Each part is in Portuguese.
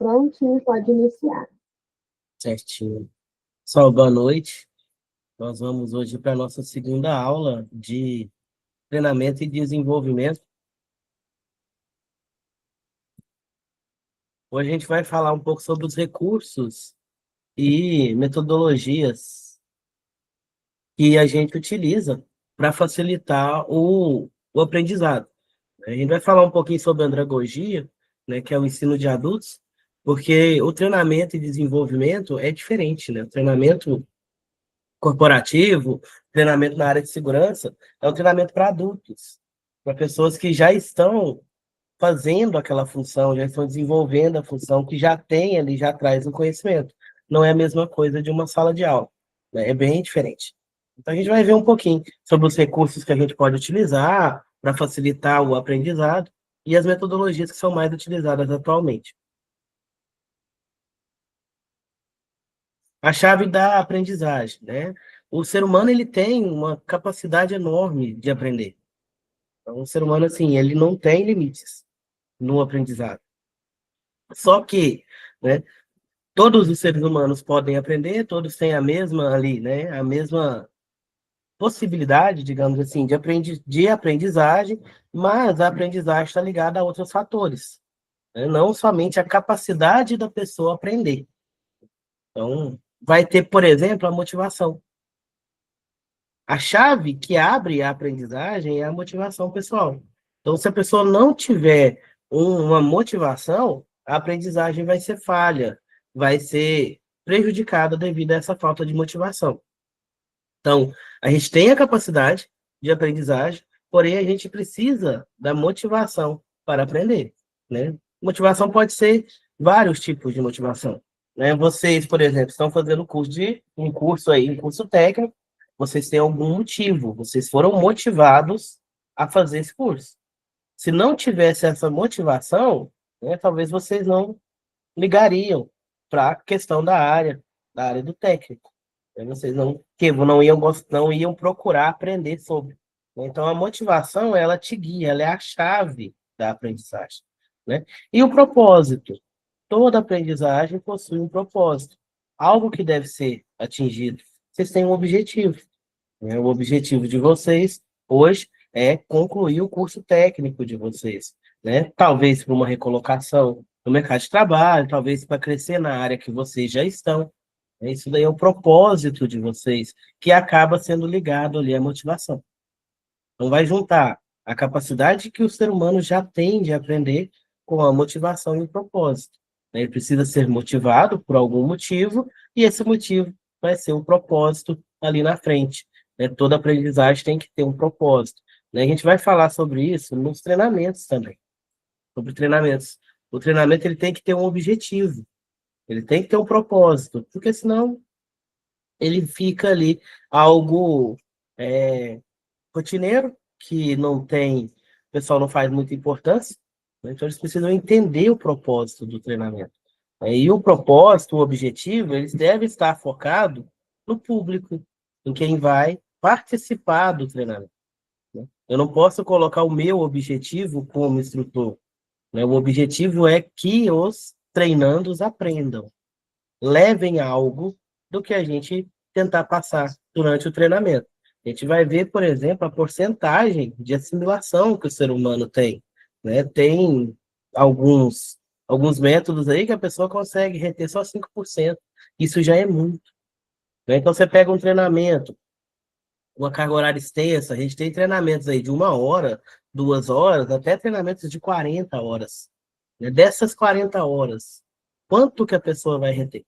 Prontinho, pode iniciar. Certinho. Pessoal, boa noite. Nós vamos hoje para a nossa segunda aula de treinamento e desenvolvimento. Hoje a gente vai falar um pouco sobre os recursos e metodologias que a gente utiliza para facilitar o aprendizado. A gente vai falar um pouquinho sobre andragogia, né, que é o ensino de adultos, porque o treinamento e desenvolvimento é diferente, né? O treinamento corporativo, treinamento na área de segurança, é um treinamento para adultos, para pessoas que já estão fazendo aquela função, já estão desenvolvendo a função, que já tem ali, já traz o conhecimento. Não é a mesma coisa de uma sala de aula, né? É bem diferente. Então, a gente vai ver um pouquinho sobre os recursos que a gente pode utilizar para facilitar o aprendizado e as metodologias que são mais utilizadas atualmente. A chave da aprendizagem, né? O ser humano ele tem uma capacidade enorme de aprender. Então, o ser humano assim, ele não tem limites no aprendizado. Só que, né, todos os seres humanos podem aprender, todos têm a mesma ali, né, a mesma possibilidade, digamos assim, de aprendizagem, mas a aprendizagem está ligada a outros fatores, né? Não somente a capacidade da pessoa aprender. Então, vai ter, por exemplo, a motivação. A chave que abre a aprendizagem é a motivação pessoal. Então, se a pessoa não tiver uma motivação, a aprendizagem vai ser falha, vai ser prejudicada devido a essa falta de motivação. Então, a gente tem a capacidade de aprendizagem, porém a gente precisa da motivação para aprender, né? Motivação pode ser vários tipos de motivação, né? Vocês, por exemplo, estão fazendo um curso aí, um curso técnico, vocês têm algum motivo, vocês foram motivados a fazer esse curso. Se não tivesse essa motivação, né, talvez vocês não ligariam para a questão da área do técnico. Vocês não iam procurar aprender sobre. Então, a motivação, ela te guia, ela é a chave da aprendizagem, né? E o propósito. Toda aprendizagem possui um propósito, algo que deve ser atingido. Vocês têm um objetivo, né? O objetivo de vocês hoje é concluir o curso técnico de vocês, né? Talvez para uma recolocação no mercado de trabalho, talvez para crescer na área que vocês já estão. Isso daí é o propósito de vocês, que acaba sendo ligado ali à motivação. Então, vai juntar a capacidade que o ser humano já tem de aprender com a motivação e o propósito. Ele precisa ser motivado por algum motivo, e esse motivo vai ser o propósito ali na frente. Toda aprendizagem tem que ter um propósito. A gente vai falar sobre isso nos treinamentos também, sobre treinamentos. O treinamento ele tem que ter um objetivo, ele tem que ter um propósito, porque senão ele fica ali algo rotineiro, que não tem, o pessoal não faz muita importância, né? Então eles precisam entender o propósito do treinamento. E o propósito, o objetivo, eles devem estar focados no público, em quem vai participar do treinamento, né? Eu não posso colocar o meu objetivo como instrutor, né? O objetivo é que os treinandos aprendam, levem algo do que a gente tentar passar durante o treinamento. A gente vai ver, por exemplo, a porcentagem de assimilação que o ser humano tem, né? Tem alguns métodos aí que a pessoa consegue reter só 5%. Isso já é muito, né? Então, você pega um treinamento, uma carga horária extensa, a gente tem treinamentos aí de 1 hora, 2 horas, até treinamentos de 40 horas. Né? Dessas 40 horas, quanto que a pessoa vai reter?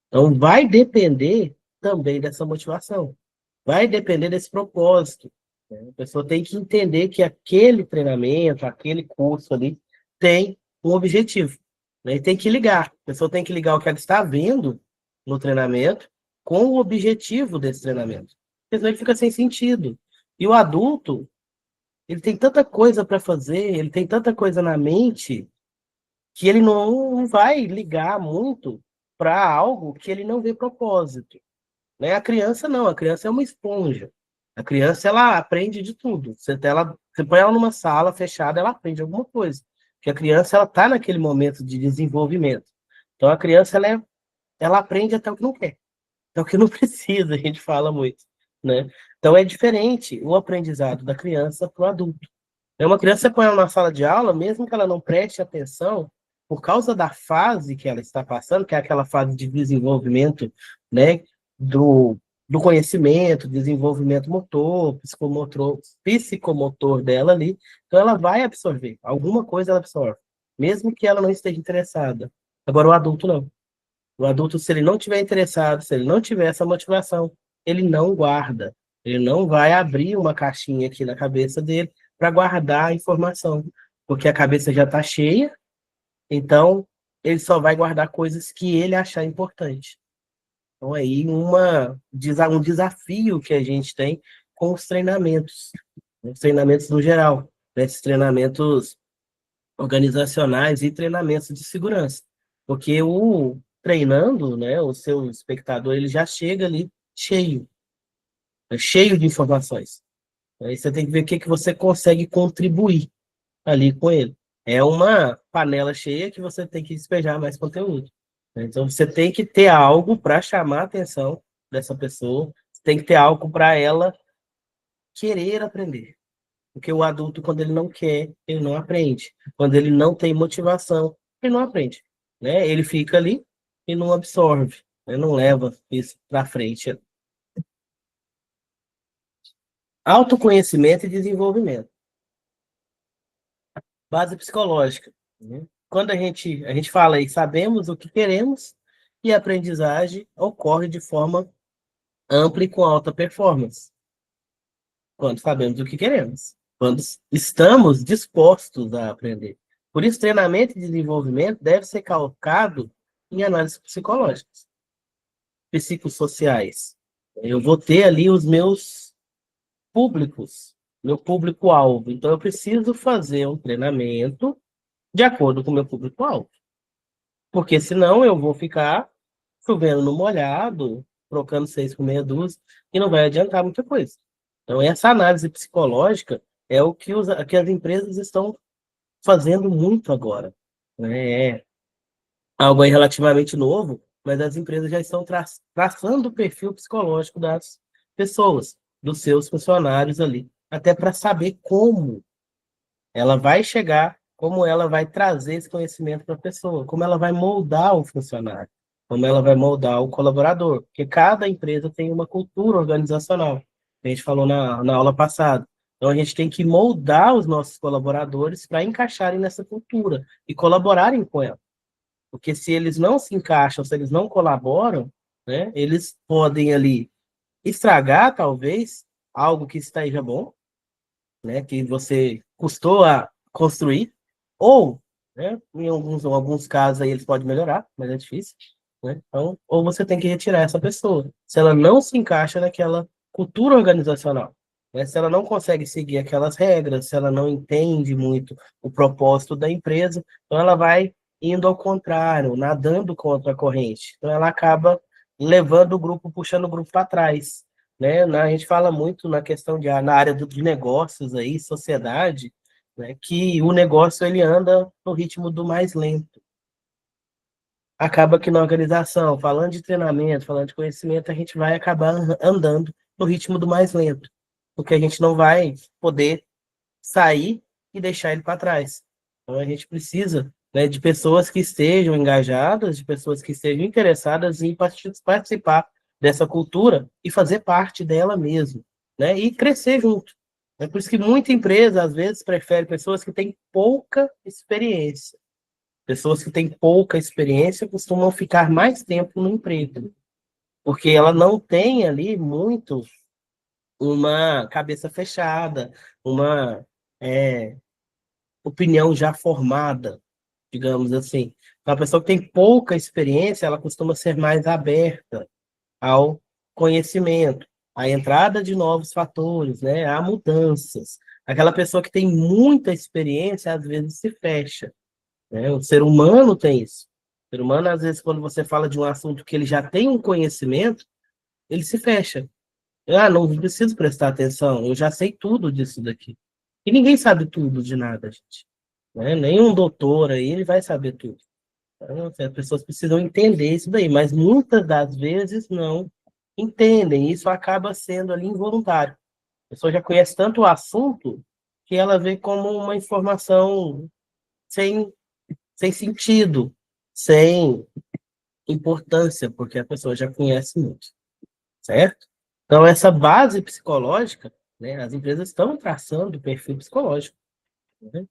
Então, vai depender também dessa motivação. Vai depender desse propósito, né? A pessoa tem que entender que aquele treinamento, aquele curso ali, tem um objetivo, né? E tem que ligar. A pessoa tem que ligar o que ela está vendo no treinamento com o objetivo desse treinamento. Porque senão ele fica sem sentido. E o adulto, ele tem tanta coisa para fazer, ele tem tanta coisa na mente, que ele não vai ligar muito para algo que ele não vê propósito, né? A criança não, a criança é uma esponja. A criança, ela aprende de tudo. Você põe ela numa sala fechada, ela aprende alguma coisa. Porque a criança, ela está naquele momento de desenvolvimento. Então, a criança, ela aprende até o que não quer. Até o que não precisa, a gente fala muito, né? Então, é diferente o aprendizado da criança para o adulto. Uma criança, você põe ela na sala de aula, mesmo que ela não preste atenção, por causa da fase que ela está passando, que é aquela fase de desenvolvimento, né, do, do conhecimento, desenvolvimento motor, psicomotor dela ali, então ela vai absorver, alguma coisa ela absorve, mesmo que ela não esteja interessada. Agora, o adulto não. O adulto, se ele não tiver interessado, se ele não tiver essa motivação, ele não guarda. Ele não vai abrir uma caixinha aqui na cabeça dele para guardar a informação, porque a cabeça já está cheia, então ele só vai guardar coisas que ele achar importante. Então, aí um desafio que a gente tem com os treinamentos no geral, né? Esses treinamentos organizacionais e treinamentos de segurança. Porque o treinando, né, o seu espectador, ele já chega ali cheio, né, cheio de informações. Aí você tem que ver o que que você consegue contribuir ali com ele. É uma panela cheia que você tem que despejar mais conteúdo. Então você tem que ter algo para chamar a atenção dessa pessoa, tem que ter algo para ela querer aprender. Porque o adulto, quando ele não quer, ele não aprende. Quando ele não tem motivação, ele não aprende. Né? Ele fica ali e não absorve, né? Não leva isso para frente. Autoconhecimento e desenvolvimento. Base psicológica. Né? Quando a gente fala aí, sabemos o que queremos e a aprendizagem ocorre de forma ampla e com alta performance. Quando sabemos o que queremos, quando estamos dispostos a aprender. Por isso, treinamento e desenvolvimento deve ser calcado em análises psicológicas, psicossociais. Eu vou ter ali os meus públicos, meu público-alvo. Então, eu preciso fazer um treinamento de acordo com o meu público-alvo. Porque senão eu vou ficar chovendo no molhado, trocando 6 por meia dúzia, e não vai adiantar muita coisa. Então, essa análise psicológica é o que as empresas estão fazendo muito agora. Né? É algo aí relativamente novo, mas as empresas já estão traçando o perfil psicológico das pessoas, dos seus funcionários ali, até para saber como ela vai chegar, como ela vai trazer esse conhecimento para a pessoa, como ela vai moldar o funcionário, como ela vai moldar o colaborador, porque cada empresa tem uma cultura organizacional, a gente falou na aula passada. Então, a gente tem que moldar os nossos colaboradores para encaixarem nessa cultura e colaborarem com ela. Porque se eles não se encaixam, se eles não colaboram, né, eles podem ali estragar, talvez, algo que esteja bom, né, que você custou a construir, ou, né, em alguns casos aí eles podem melhorar, mas é difícil, né? Então, ou você tem que retirar essa pessoa, se ela não se encaixa naquela cultura organizacional, né? Se ela não consegue seguir aquelas regras, se ela não entende muito o propósito da empresa, então ela vai indo ao contrário, nadando contra a corrente. Então ela acaba levando o grupo, puxando o grupo para trás, né? A gente fala muito na questão na área de negócios aí, sociedade, né, que o negócio ele anda no ritmo do mais lento. Acaba que na organização, falando de treinamento, falando de conhecimento, a gente vai acabar andando no ritmo do mais lento, porque a gente não vai poder sair e deixar ele para trás. Então a gente precisa, né, de pessoas que estejam engajadas, de pessoas que estejam interessadas em participar dessa cultura e fazer parte dela mesmo, né, e crescer junto. É por isso que muita empresa, às vezes, prefere pessoas que têm pouca experiência. Pessoas que têm pouca experiência costumam ficar mais tempo no emprego, porque ela não tem ali muito uma cabeça fechada, uma opinião já formada, digamos assim. Então, a pessoa que tem pouca experiência, ela costuma ser mais aberta ao conhecimento, à entrada de novos fatores, né, a mudanças. Aquela pessoa que tem muita experiência, às vezes se fecha, né? O ser humano tem isso. O ser humano, às vezes, quando você fala de um assunto que ele já tem um conhecimento, ele se fecha. Ah, não preciso prestar atenção, eu já sei tudo disso daqui. E ninguém sabe tudo de nada, gente. né? Nenhum doutor aí ele vai saber tudo. Então, assim, as pessoas precisam entender isso daí, mas muitas das vezes não entendem. Isso acaba sendo ali involuntário. A pessoa já conhece tanto o assunto que ela vê como uma informação sem, sem sentido, sem importância, porque a pessoa já conhece muito, certo? Então, essa base psicológica, né, as empresas estão traçando o perfil psicológico, né?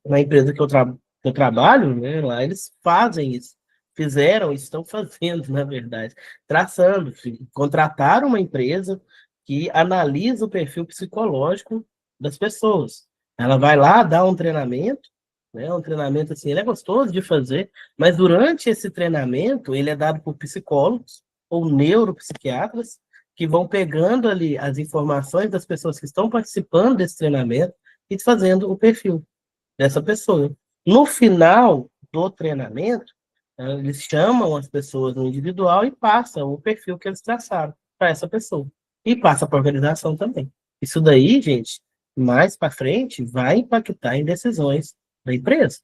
Na empresa que eu trabalho, né, lá eles fazem isso. Fizeram, estão fazendo, na verdade, traçando, contrataram uma empresa que analisa o perfil psicológico das pessoas. Ela vai lá dar um treinamento, né, um treinamento assim, ele é gostoso de fazer, mas durante esse treinamento, ele é dado por psicólogos ou neuropsiquiatras que vão pegando ali as informações das pessoas que estão participando desse treinamento e fazendo o perfil dessa pessoa. No final do treinamento, eles chamam as pessoas no individual e passam o perfil que eles traçaram para essa pessoa. E passa para a organização também. Isso daí, gente, mais para frente, vai impactar em decisões da empresa,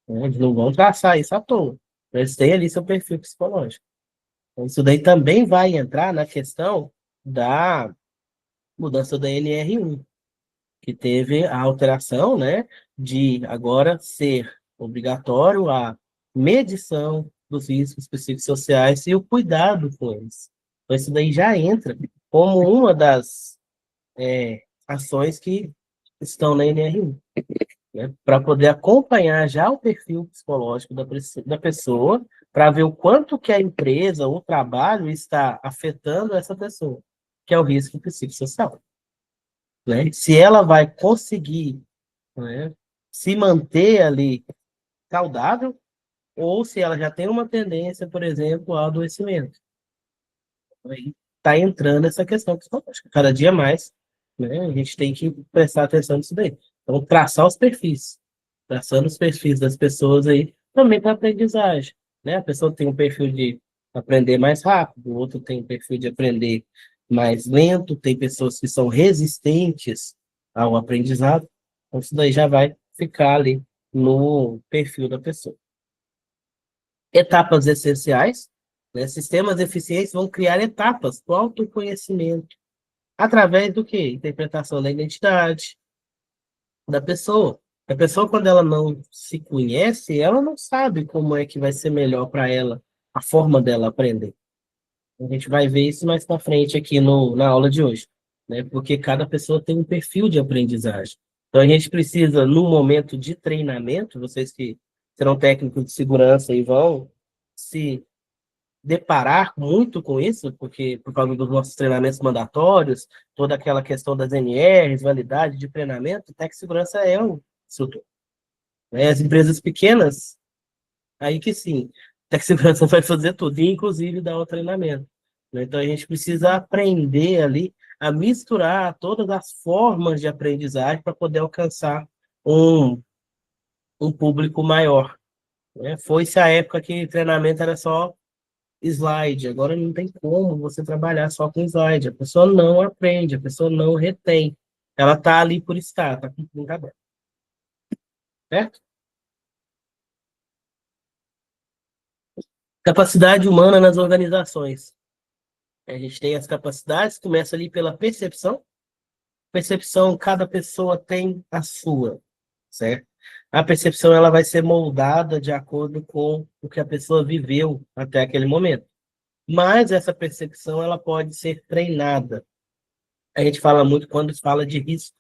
né? Eles não vão traçar isso à toa. Eles têm ali seu perfil psicológico. Então, isso daí também vai entrar na questão da mudança da NR1, que teve a alteração, né, de agora ser obrigatório a medição dos riscos psicossociais e o cuidado com eles. Então, isso daí já entra como uma das ações que estão na NR1, né, para poder acompanhar já o perfil psicológico da pessoa, para ver o quanto que a empresa, o trabalho está afetando essa pessoa, que é o risco psicossocial, né? Se ela vai conseguir, né, se manter ali saudável, ou se ela já tem uma tendência, por exemplo, ao adoecimento. Aí está entrando essa questão psicológica. Cada dia mais, né, a gente tem que prestar atenção nisso daí. Então, traçar os perfis. Traçando os perfis das pessoas aí, também para aprendizagem. Né? A pessoa tem um perfil de aprender mais rápido, o outro tem um perfil de aprender mais lento, tem pessoas que são resistentes ao aprendizado. Então, isso daí já vai ficar ali no perfil da pessoa. Etapas essenciais, né? Sistemas eficientes vão criar etapas do autoconhecimento, através do quê? Interpretação da identidade da pessoa. A pessoa, quando ela não se conhece, ela não sabe como é que vai ser melhor para ela, a forma dela aprender. A gente vai ver isso mais para frente aqui no, na aula de hoje, né? Porque cada pessoa tem um perfil de aprendizagem. Então, a gente precisa, no momento de treinamento, vocês que serão técnicos de segurança e vão se deparar muito com isso, porque por causa dos nossos treinamentos mandatórios, toda aquela questão das NRs, validade de treinamento, Tec Segurança é um instrutor. Né? As empresas pequenas, aí que sim, Tec Segurança vai fazer tudo, e inclusive dar o treinamento. Né? Então a gente precisa aprender ali a misturar todas as formas de aprendizagem para poder alcançar um, um público maior. Né? Foi-se a época que treinamento era só slide. Agora não tem como você trabalhar só com slide. A pessoa não aprende, a pessoa não retém. Ela está ali por estar, está cumprindo tabela. Certo? Capacidade humana nas organizações. A gente tem as capacidades, começa ali pela percepção. Percepção, cada pessoa tem a sua, certo? A percepção ela vai ser moldada de acordo com o que a pessoa viveu até aquele momento. Mas essa percepção ela pode ser treinada. A gente fala muito quando fala de risco,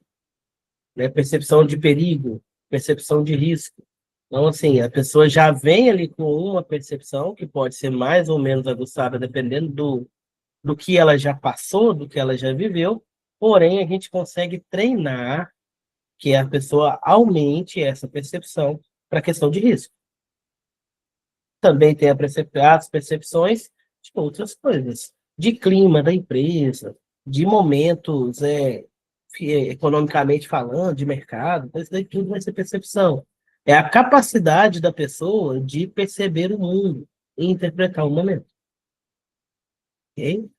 né? Percepção de perigo, percepção de risco. Então, assim, a pessoa já vem ali com uma percepção que pode ser mais ou menos aguçada, dependendo do que ela já passou, do que ela já viveu, porém a gente consegue treinar que a pessoa aumente essa percepção para a questão de risco. Também tem as percepções de outras coisas, de clima da empresa, de momentos economicamente falando, de mercado, então isso daí tudo vai ser percepção. É a capacidade da pessoa de perceber o mundo e interpretar o momento. Ok?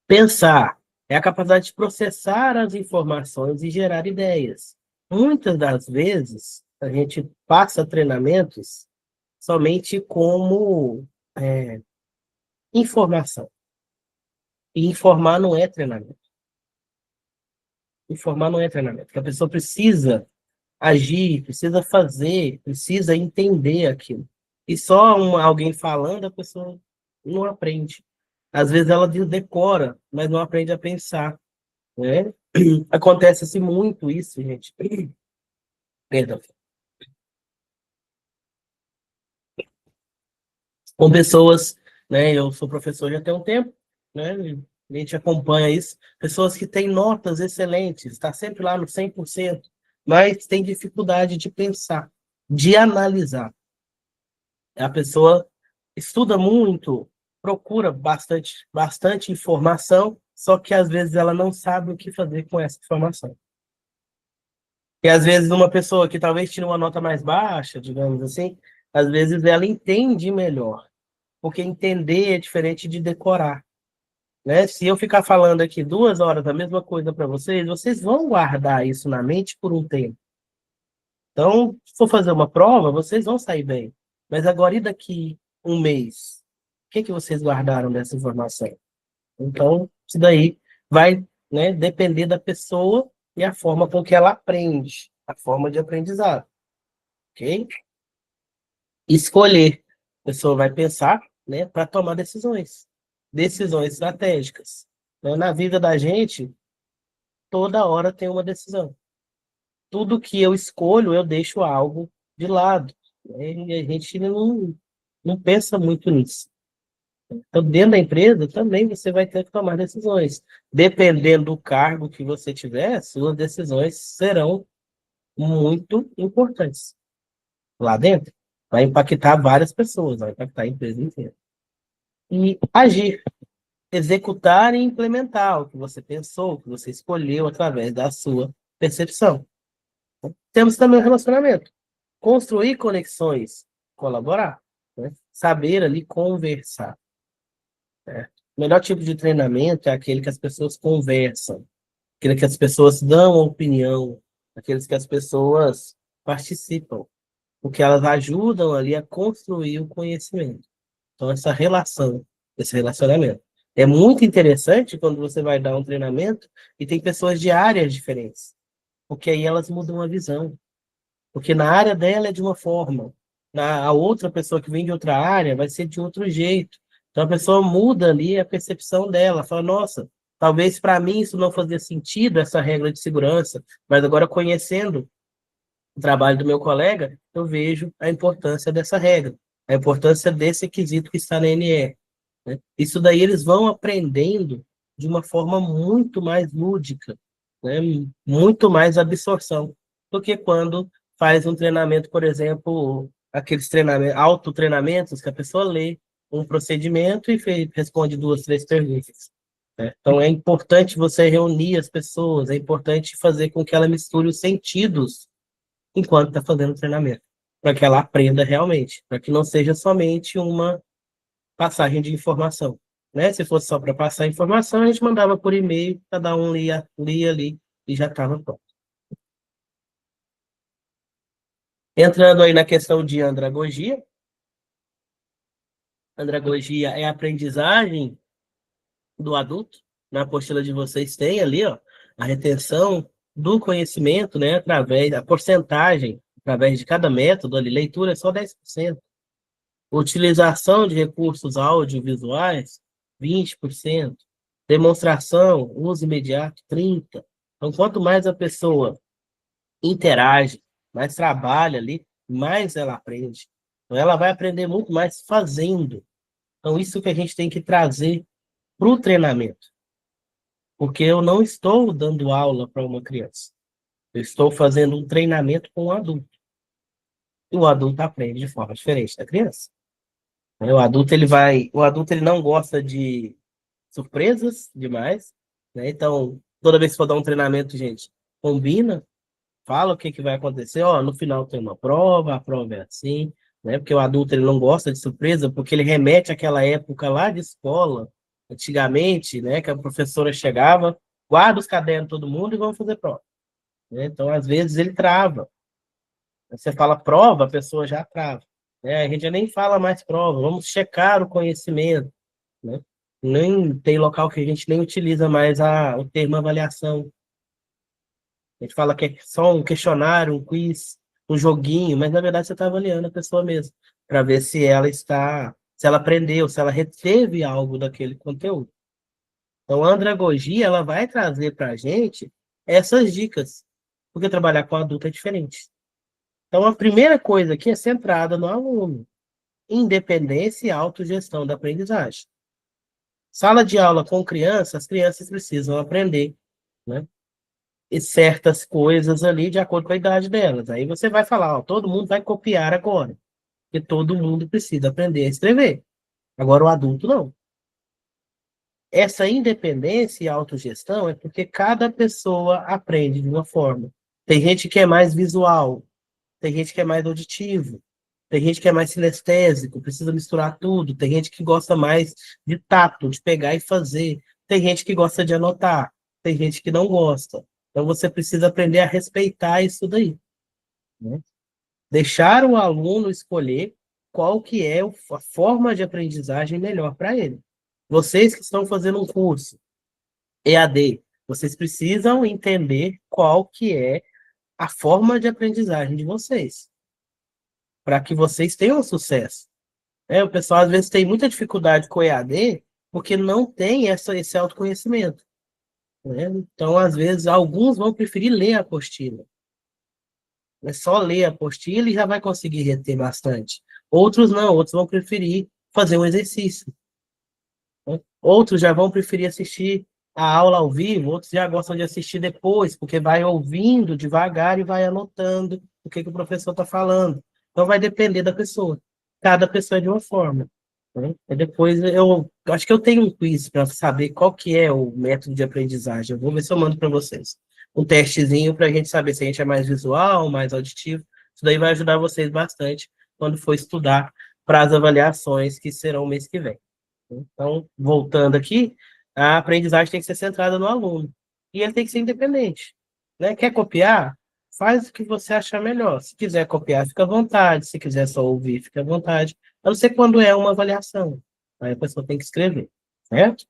Pensar é a capacidade de processar as informações e gerar ideias. Muitas das vezes, a gente passa treinamentos somente como informação. E informar não é treinamento. Informar não é treinamento. Porque a pessoa precisa agir, precisa fazer, precisa entender aquilo. E só alguém falando, a pessoa não aprende. Às vezes ela decora, mas não aprende a pensar, né? Acontece-se muito isso, gente. Perdão. Com pessoas, né? Eu sou professor já tem um tempo, né? A gente acompanha isso. Pessoas que têm notas excelentes, está sempre lá no 100%, mas tem dificuldade de pensar, de analisar. A pessoa estuda muito, procura bastante informação, só que às vezes ela não sabe o que fazer com essa informação. E às vezes uma pessoa que talvez tire uma nota mais baixa, digamos assim, às vezes ela entende melhor, porque entender é diferente de decorar, né? Se eu ficar falando aqui 2 horas a mesma coisa para vocês, vocês vão guardar isso na mente por um tempo. Então, se for fazer uma prova, vocês vão sair bem. Mas agora, e daqui um mês? O que que vocês guardaram dessa informação? Então, isso daí vai, né, depender da pessoa e a forma com que ela aprende, a forma de aprendizado, ok? Escolher. A pessoa vai pensar, né, para tomar decisões. Decisões estratégicas. Então, na vida da gente, toda hora tem uma decisão. Tudo que eu escolho, eu deixo algo de lado, né? E a gente não pensa muito nisso. Então, dentro da empresa, também você vai ter que tomar decisões. Dependendo do cargo que você tiver, suas decisões serão muito importantes. Lá dentro, vai impactar várias pessoas, vai impactar a empresa inteira. E agir, executar e implementar o que você pensou, o que você escolheu através da sua percepção. Temos também o relacionamento. Construir conexões, colaborar, né? Saber ali conversar. Né? O melhor tipo de treinamento é aquele que as pessoas conversam, aquele que as pessoas dão opinião, aqueles que as pessoas participam, porque elas ajudam ali a construir o conhecimento. Então, essa relação, esse relacionamento. É muito interessante quando você vai dar um treinamento e tem pessoas de áreas diferentes, porque aí elas mudam a visão. Porque na área dela é de uma forma, a outra pessoa que vem de outra área vai ser de outro jeito. Então a pessoa muda ali a percepção dela, fala, nossa, talvez para mim isso não fazia sentido, essa regra de segurança, mas agora conhecendo o trabalho do meu colega, eu vejo a importância dessa regra, a importância desse quesito que está na NE. Né? Isso daí eles vão aprendendo de uma forma muito mais lúdica, né? Muito mais absorção do que quando faz um treinamento, por exemplo, aqueles treinamentos, autotreinamentos que a pessoa lê um procedimento e responde 2, 3 perguntas. Né? Então é importante você reunir as pessoas, é importante fazer com que ela misture os sentidos enquanto está fazendo o treinamento, para que ela aprenda realmente, para que não seja somente uma passagem de informação. Né? Se fosse só para passar informação, a gente mandava por e-mail, cada um lia ali e já estava pronto. Entrando aí na questão de andragogia, andragogia é a aprendizagem do adulto. Na apostila de vocês tem ali, ó, a retenção do conhecimento, né, através da porcentagem, através de cada método ali, leitura é só 10%. Utilização de recursos audiovisuais, 20%. Demonstração, uso imediato, 30%. Então, quanto mais a pessoa interage, mais trabalha ali, mais ela aprende. Então, ela vai aprender muito mais fazendo. Então, isso que a gente tem que trazer para o treinamento. Porque eu não estou dando aula para uma criança. Eu estou fazendo um treinamento com um adulto. E o adulto aprende de forma diferente da criança. O adulto ele não gosta de surpresas demais, né? Então, toda vez que for dar um treinamento, gente, combina, fala o que que vai acontecer, ó, no final tem uma prova, a prova é assim, né? Porque o adulto ele não gosta de surpresa, porque ele remete àquela época lá de escola, antigamente, né, que a professora chegava, guarda os cadernos todo mundo e vamos fazer prova. né? Então, às vezes, ele trava. Você fala prova, a pessoa já trava, né? A gente já nem fala mais prova, vamos checar o conhecimento, né? Nem tem local que a gente nem utiliza mais o termo avaliação. A gente fala que é só um questionário, um quiz, um joguinho, mas na verdade você está avaliando a pessoa mesmo, para ver se ela aprendeu, se ela reteve algo daquele conteúdo. Então, a andragogia, ela vai trazer para a gente essas dicas, porque trabalhar com adulto é diferente. Então, a primeira coisa aqui é centrada no aluno, independência e autogestão da aprendizagem. Sala de aula com crianças, as crianças precisam aprender, né? E certas coisas ali de acordo com a idade delas. Aí você vai falar, ó, todo mundo vai copiar agora, porque todo mundo precisa aprender a escrever. Agora o adulto não. Essa independência e autogestão é porque cada pessoa aprende de uma forma. Tem gente que é mais visual, tem gente que é mais auditivo, tem gente que é mais sinestésico, precisa misturar tudo, tem gente que gosta mais de tato, de pegar e fazer, tem gente que gosta de anotar, tem gente que não gosta. Então você precisa aprender a respeitar isso daí, né? Deixar o aluno escolher qual que é a forma de aprendizagem melhor para ele. Vocês que estão fazendo um curso EAD, vocês precisam entender qual que é a forma de aprendizagem de vocês, para que vocês tenham sucesso. O pessoal às vezes tem muita dificuldade com o EAD porque não tem esse autoconhecimento, né? Então, às vezes, alguns vão preferir ler a apostila. É só ler a apostila e já vai conseguir reter bastante. Outros não, outros vão preferir fazer um exercício, né? Outros já vão preferir assistir a aula ao vivo, outros já gostam de assistir depois, porque vai ouvindo devagar e vai anotando o que o professor está falando. Então, vai depender da pessoa. Cada pessoa é de uma forma, né? E depois eu acho que eu tenho um quiz para saber qual que é o método de aprendizagem. Eu vou ver se eu mando para vocês. Um testezinho para a gente saber se a gente é mais visual, mais auditivo. Isso daí vai ajudar vocês bastante quando for estudar para as avaliações que serão mês que vem. Então, voltando aqui, a aprendizagem tem que ser centrada no aluno. E ele tem que ser independente, né? Quer copiar? Faz o que você achar melhor. Se quiser copiar, fica à vontade. Se quiser só ouvir, fica à vontade. A não ser quando é uma avaliação. Aí a pessoa tem que escrever, certo?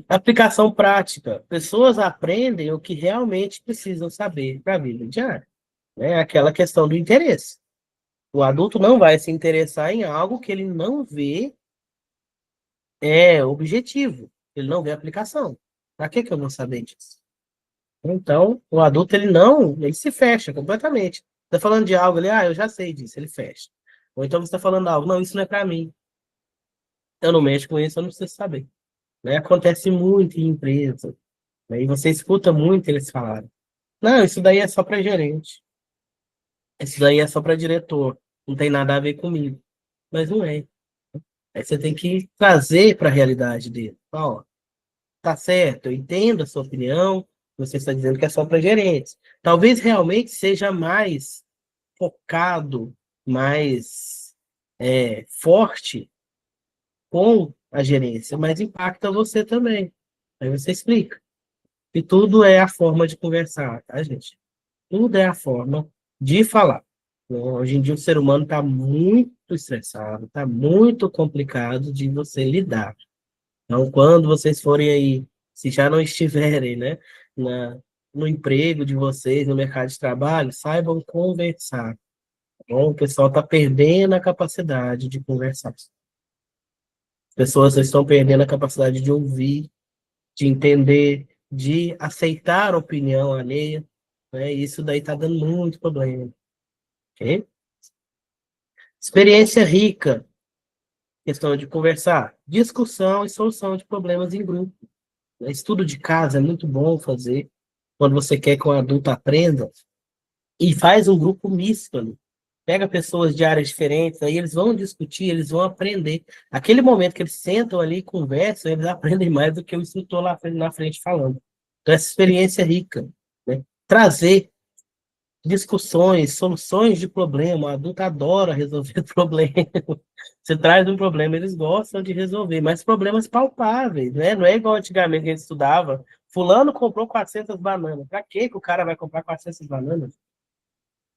Aplicação prática. Pessoas aprendem o que realmente precisam saber para a vida diária. É aquela questão do interesse. O adulto não vai se interessar em algo que ele não vê objetivo. Ele não vê aplicação. Para que que eu vou saber disso? Então, o adulto, ele se fecha completamente. Está falando de algo ali, eu já sei disso, ele fecha. Ou então você está falando algo, não, isso não é para mim. Eu não mexo com isso, eu não preciso saber. Né? Acontece muito em empresa. Né? E você escuta muito eles falarem. Não, isso daí é só para gerente. Isso daí é só para diretor. Não tem nada a ver comigo. Mas não é. Aí você tem que trazer para a realidade dele. Ó, tá certo, eu entendo a sua opinião, você está dizendo que é só para gerentes. Talvez realmente seja mais focado, mais forte com a gerência, mas impacta você também. Aí você explica. E tudo é a forma de conversar, tá, gente? Tudo é a forma de falar. Hoje em dia o ser humano está muito estressado, está muito complicado de você lidar. Então, quando vocês forem aí, se já não estiverem, né, na, no emprego de vocês, no mercado de trabalho, saibam conversar. Tá bom? O pessoal está perdendo a capacidade de conversar. As pessoas estão perdendo a capacidade de ouvir, de entender, de aceitar a opinião alheia, né? E isso daí está dando muito problema. Ok? Experiência rica, questão de conversar, discussão e solução de problemas em grupo. Estudo de casa é muito bom fazer quando você quer que o adulto aprenda e faz um grupo misto ali. Pega pessoas de áreas diferentes, aí eles vão discutir, eles vão aprender. Aquele momento que eles sentam ali e conversam, eles aprendem mais do que o instrutor lá na frente falando. Então, essa experiência é rica, né? Trazer discussões, soluções de problema. O adulto adora resolver problema. Você traz um problema, eles gostam de resolver, mas problemas palpáveis, né? Não é igual antigamente que a gente estudava fulano comprou 400 bananas. Para que o cara vai comprar 400 bananas?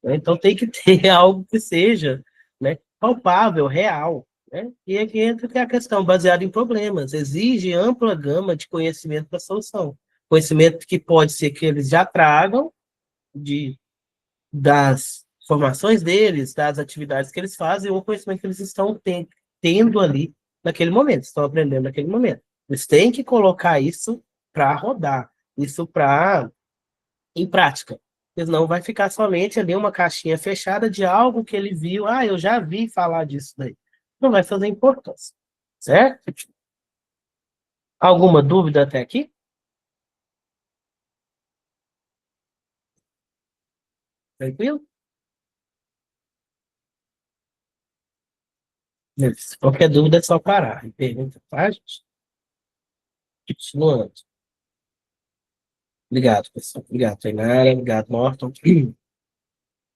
Então tem que ter algo que seja, né, palpável, real. Né? E aqui entra a questão, baseada em problemas. Exige ampla gama de conhecimento para solução. Conhecimento que pode ser que eles já tragam das formações deles, das atividades que eles fazem, ou conhecimento que eles estão tendo ali naquele momento, estão aprendendo naquele momento. Eles têm que colocar isso para rodar, isso para em prática. Senão vai ficar somente ali uma caixinha fechada de algo que ele viu. Ah, eu já vi falar disso daí. Não vai fazer importância. Certo? Alguma dúvida até aqui? Tranquilo? Qualquer dúvida é só parar e pergunta, tá, gente? Continuando. Obrigado, pessoal. Obrigado, Tainara. Obrigado, Norton.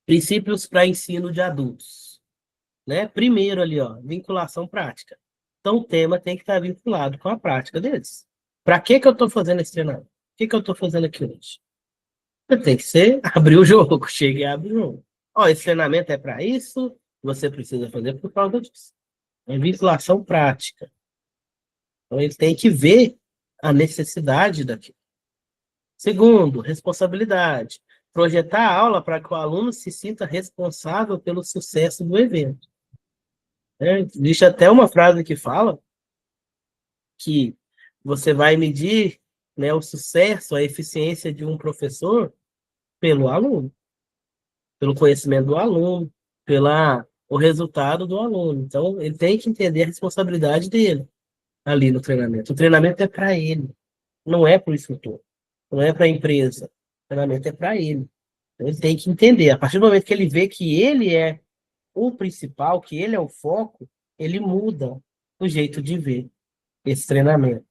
Princípios para ensino de adultos. Né? Primeiro ali, ó, vinculação prática. Então, o tema tem que estar vinculado com a prática deles. Para que eu estou fazendo esse treinamento? O que eu estou fazendo aqui hoje? Tem que ser abrir o jogo. Chega e abre o jogo. Ó, esse treinamento é para isso, você precisa fazer por causa disso. É vinculação prática. Então, ele tem que ver a necessidade daquilo. Segundo, responsabilidade. Projetar a aula para que o aluno se sinta responsável pelo sucesso do evento. Existe até uma frase que fala que você vai medir, né, o sucesso, a eficiência de um professor pelo aluno, pelo conhecimento do aluno, o resultado do aluno. Então, ele tem que entender a responsabilidade dele ali no treinamento. O treinamento é para ele, não é para o instrutor, não é para a empresa. O treinamento é para ele. Então, ele tem que entender. A partir do momento que ele vê que ele é o principal, que ele é o foco, ele muda o jeito de ver esse treinamento.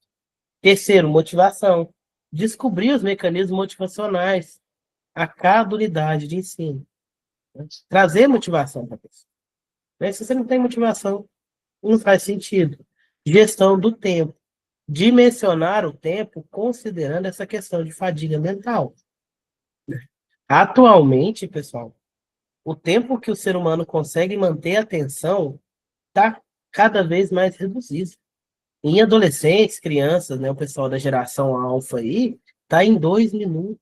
Terceiro, motivação. Descobrir os mecanismos motivacionais a cada unidade de ensino. Trazer motivação para a pessoa. Se você não tem motivação, não faz sentido. Gestão do tempo. Dimensionar o tempo considerando essa questão de fadiga mental. Atualmente, pessoal, o tempo que o ser humano consegue manter a atenção está cada vez mais reduzido. Em adolescentes, crianças, né, o pessoal da geração alfa aí, está em 2 minutos.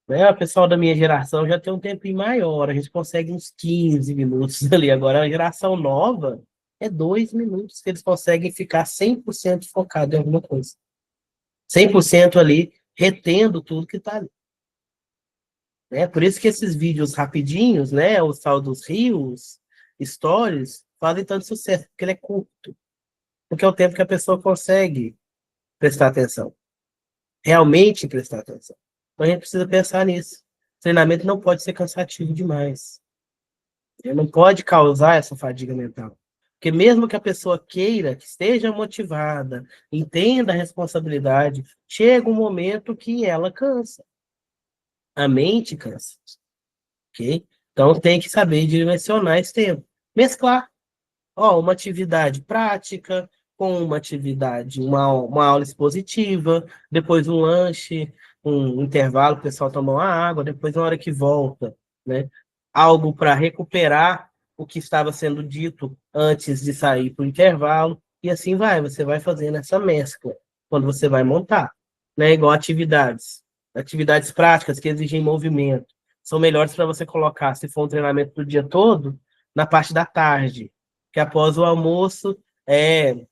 Né? O pessoal da minha geração já tem um tempinho maior, a gente consegue uns 15 minutos ali. Agora, a geração nova é 2 minutos que eles conseguem ficar 100% focado em alguma coisa. 100% ali, retendo tudo que está ali. Por isso que esses vídeos rapidinhos, né, os tal dos reels, stories, fazem tanto sucesso, porque ele é curto. Porque é o tempo que a pessoa consegue prestar atenção. Realmente prestar atenção. Então a gente precisa pensar nisso. O treinamento não pode ser cansativo demais. Ele não pode causar essa fadiga mental. Porque mesmo que a pessoa queira, que esteja motivada, entenda a responsabilidade, chega um momento que ela cansa. A mente cansa. Ok? Então tem que saber direcionar esse tempo. Mesclar. Ó, uma atividade prática com uma atividade, uma aula expositiva, depois um lanche, um intervalo, o pessoal toma uma água, depois na hora que volta, né? Algo para recuperar o que estava sendo dito antes de sair para o intervalo, e assim vai, você vai fazendo essa mescla quando você vai montar, né? Igual atividades. Atividades práticas que exigem movimento. São melhores para você colocar, se for um treinamento do dia todo, na parte da tarde, que após o almoço é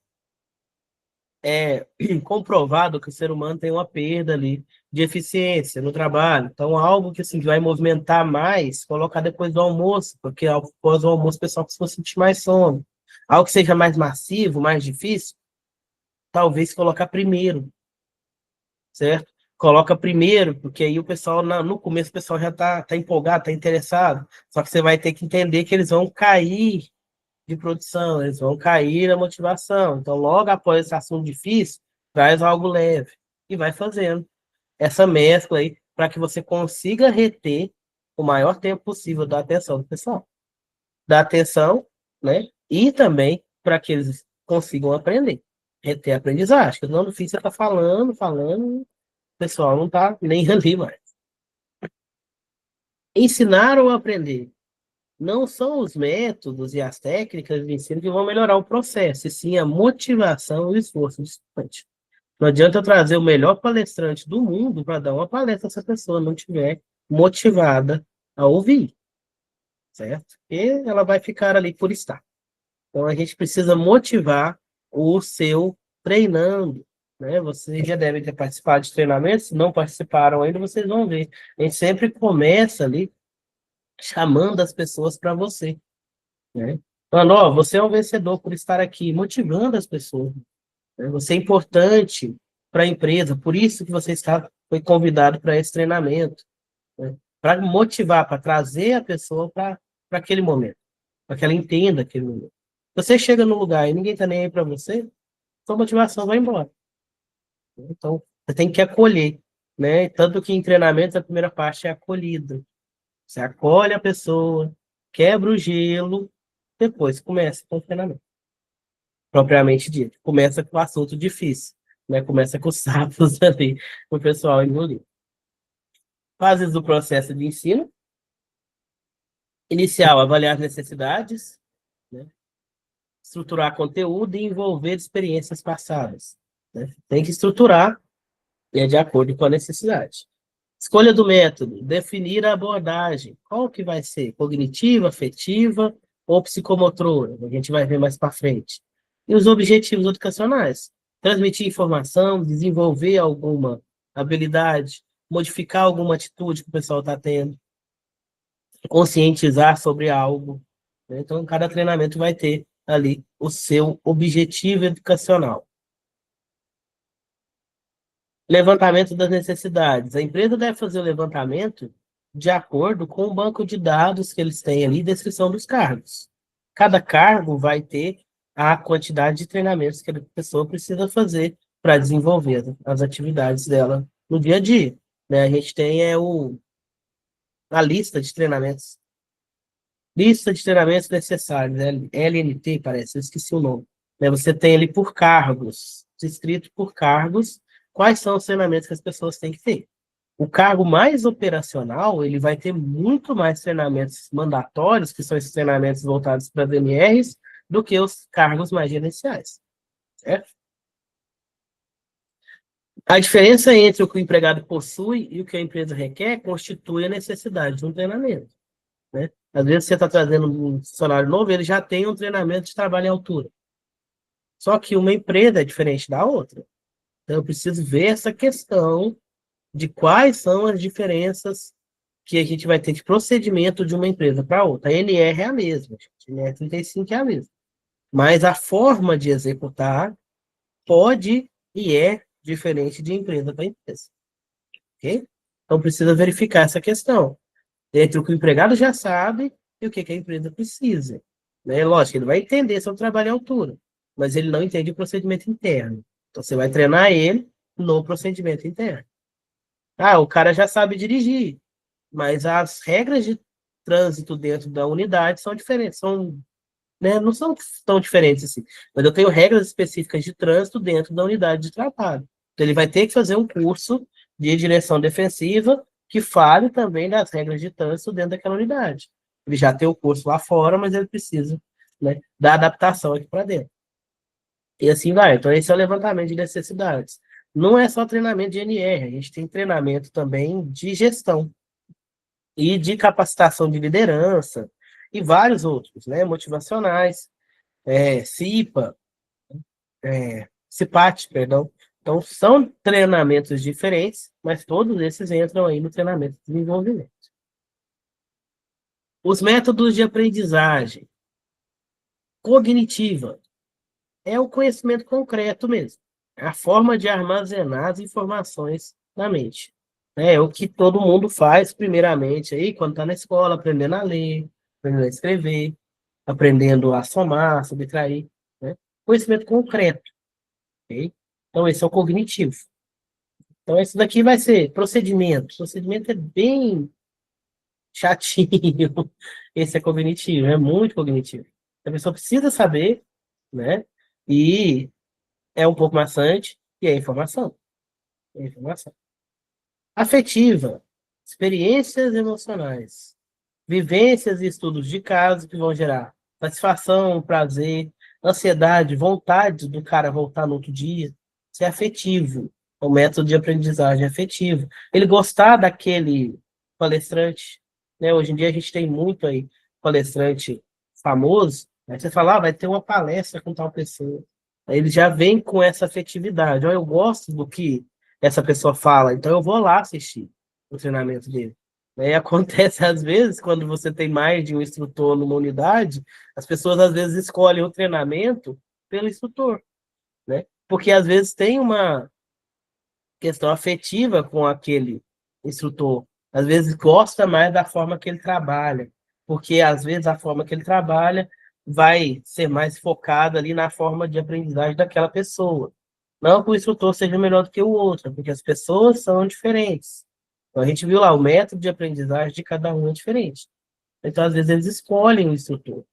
comprovado que o ser humano tem uma perda ali de eficiência no trabalho. Então, algo que assim, vai movimentar mais, colocar depois do almoço, porque após o almoço o pessoal costuma sentir mais sono. Algo que seja mais massivo, mais difícil, talvez colocar primeiro, certo? Coloca primeiro, porque aí o pessoal, no começo, o pessoal já tá empolgado, tá interessado. Só que você vai ter que entender que eles vão cair de produção, eles vão cair na motivação. Então, logo após esse assunto difícil, traz algo leve e vai fazendo essa mescla aí para que você consiga reter o maior tempo possível da atenção do pessoal. Da atenção, né? E também para que eles consigam aprender. reter a aprendizagem. Não, no fim você está falando, o pessoal não está nem ali mais. Ensinar ou aprender? Não são os métodos e as técnicas de ensino que vão melhorar o processo, e sim a motivação e o esforço do estudante. Não adianta eu trazer o melhor palestrante do mundo para dar uma palestra se a pessoa não estiver motivada a ouvir, certo? E ela vai ficar ali por estar. Então, a gente precisa motivar o seu treinando, né? Vocês já devem ter participado de treinamentos, se não participaram ainda, vocês vão ver. A gente sempre começa ali chamando as pessoas para você, né? Falando, ó, você é um vencedor por estar aqui, motivando as pessoas, né? Você é importante para a empresa, por isso que você foi convidado para esse treinamento, né? Para motivar, para trazer a pessoa para aquele momento, para que ela entenda aquele momento. Você chega no lugar e ninguém está nem aí para você, sua motivação vai embora. Então, você tem que acolher, né? Tanto que em treinamento a primeira parte é a acolhida. Você acolhe a pessoa, quebra o gelo, depois começa com o treinamento, propriamente dito. Começa com o assunto difícil, né? Começa com os sapos ali, o pessoal engolir. Fases do processo de ensino. Inicial, avaliar as necessidades, né? Estruturar conteúdo e envolver experiências passadas, né? Tem que estruturar de acordo com a necessidade. Escolha do método, definir a abordagem. Qual que vai ser? Cognitiva, afetiva ou psicomotora? A gente vai ver mais para frente. E os objetivos educacionais. Transmitir informação, desenvolver alguma habilidade, modificar alguma atitude que o pessoal está tendo, conscientizar sobre algo, né? Então, cada treinamento vai ter ali o seu objetivo educacional. Levantamento das necessidades. A empresa deve fazer o levantamento de acordo com o banco de dados que eles têm ali, descrição dos cargos. Cada cargo vai ter a quantidade de treinamentos que a pessoa precisa fazer para desenvolver as atividades dela no dia a dia, né? A gente tem a lista de treinamentos. Lista de treinamentos necessários, né? LNT, parece, eu esqueci o nome. Né? Você tem ali por cargos, descrito por cargos, quais são os treinamentos que as pessoas têm que ter. O cargo mais operacional, ele vai ter muito mais treinamentos mandatórios, que são esses treinamentos voltados para VMRs, do que os cargos mais gerenciais, certo? A diferença entre o que o empregado possui e o que a empresa requer constitui a necessidade de um treinamento, né? Às vezes você está trazendo um funcionário novo, ele já tem um treinamento de trabalho em altura. Só que uma empresa é diferente da outra. Então, eu preciso ver essa questão de quais são as diferenças que a gente vai ter de procedimento de uma empresa para outra. A NR é a mesma, a NR 35 é a mesma. Mas a forma de executar pode e é diferente de empresa para empresa. Ok? Então, precisa verificar essa questão entre o que o empregado já sabe e o que a empresa precisa. Né? Lógico, ele vai entender sobre trabalho em altura, mas ele não entende o procedimento interno. Então, você vai treinar ele no procedimento interno. Ah, o cara já sabe dirigir, mas as regras de trânsito dentro da unidade são diferentes, né, não são tão diferentes assim. Mas eu tenho regras específicas de trânsito dentro da unidade de trabalho. Então, ele vai ter que fazer um curso de direção defensiva que fale também das regras de trânsito dentro daquela unidade. Ele já tem o curso lá fora, mas ele precisa, né, da adaptação aqui para dentro. E assim vai. Então, esse é o levantamento de necessidades. Não é só treinamento de NR, a gente tem treinamento também de gestão e de capacitação de liderança e vários outros, né? Motivacionais, CIPA, CIPAT, perdão. Então, são treinamentos diferentes, mas todos esses entram aí no treinamento de desenvolvimento. Os métodos de aprendizagem cognitiva é o conhecimento concreto mesmo. É a forma de armazenar as informações na mente. É o que todo mundo faz, primeiramente, aí, quando está na escola, aprendendo a ler, aprendendo a escrever, aprendendo a somar, subtrair, né? Conhecimento concreto, ok? Então, esse é o cognitivo. Então, esse daqui vai ser procedimento. Procedimento é bem chatinho. Esse é cognitivo, é muito cognitivo. A pessoa precisa saber, né? E é um pouco maçante e é informação. É informação. Afetiva, experiências emocionais, vivências e estudos de caso que vão gerar satisfação, prazer, ansiedade, vontade do cara voltar no outro dia. Isso é afetivo. O método de aprendizagem é afetivo. Ele gostar daquele palestrante, né? Hoje em dia a gente tem muito aí palestrante famoso, aí você fala, vai ter uma palestra com tal pessoa. Aí ele já vem com essa afetividade. Ó, eu gosto do que essa pessoa fala, então eu vou lá assistir o treinamento dele. E acontece às vezes, quando você tem mais de um instrutor numa unidade, as pessoas às vezes escolhem o treinamento pelo instrutor, né? Porque às vezes tem uma questão afetiva com aquele instrutor. Às vezes gosta mais da forma que ele trabalha, porque às vezes a forma que ele trabalha vai ser mais focada ali na forma de aprendizagem daquela pessoa. Não que o instrutor seja melhor do que o outro, porque as pessoas são diferentes. Então, a gente viu lá, o método de aprendizagem de cada um é diferente. Então, às vezes, eles escolhem o instrutor.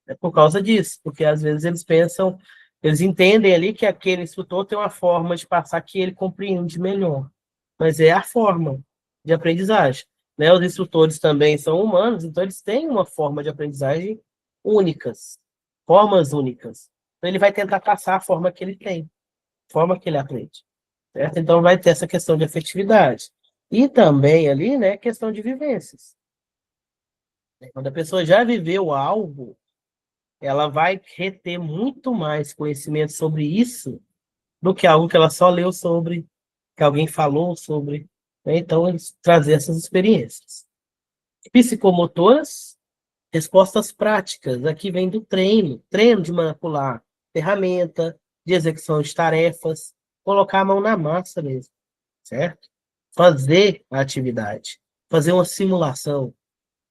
É por causa disso, porque às vezes eles pensam, eles entendem ali que aquele instrutor tem uma forma de passar que ele compreende melhor. Mas é a forma de aprendizagem. Né? Os instrutores também são humanos, então eles têm uma forma de aprendizagem únicas, formas únicas. Então, ele vai tentar passar a forma que ele tem, a forma que ele aprende. Certo? Então, vai ter essa questão de afetividade. E também ali, né, questão de vivências. Quando a pessoa já viveu algo, ela vai reter muito mais conhecimento sobre isso do que algo que ela só leu sobre, que alguém falou sobre. Né? Então, eles trazer essas experiências. Psicomotoras, respostas práticas. Aqui vem do treino. Treino de manipular ferramenta, de execução de tarefas, colocar a mão na massa mesmo, certo? Fazer a atividade, fazer uma simulação,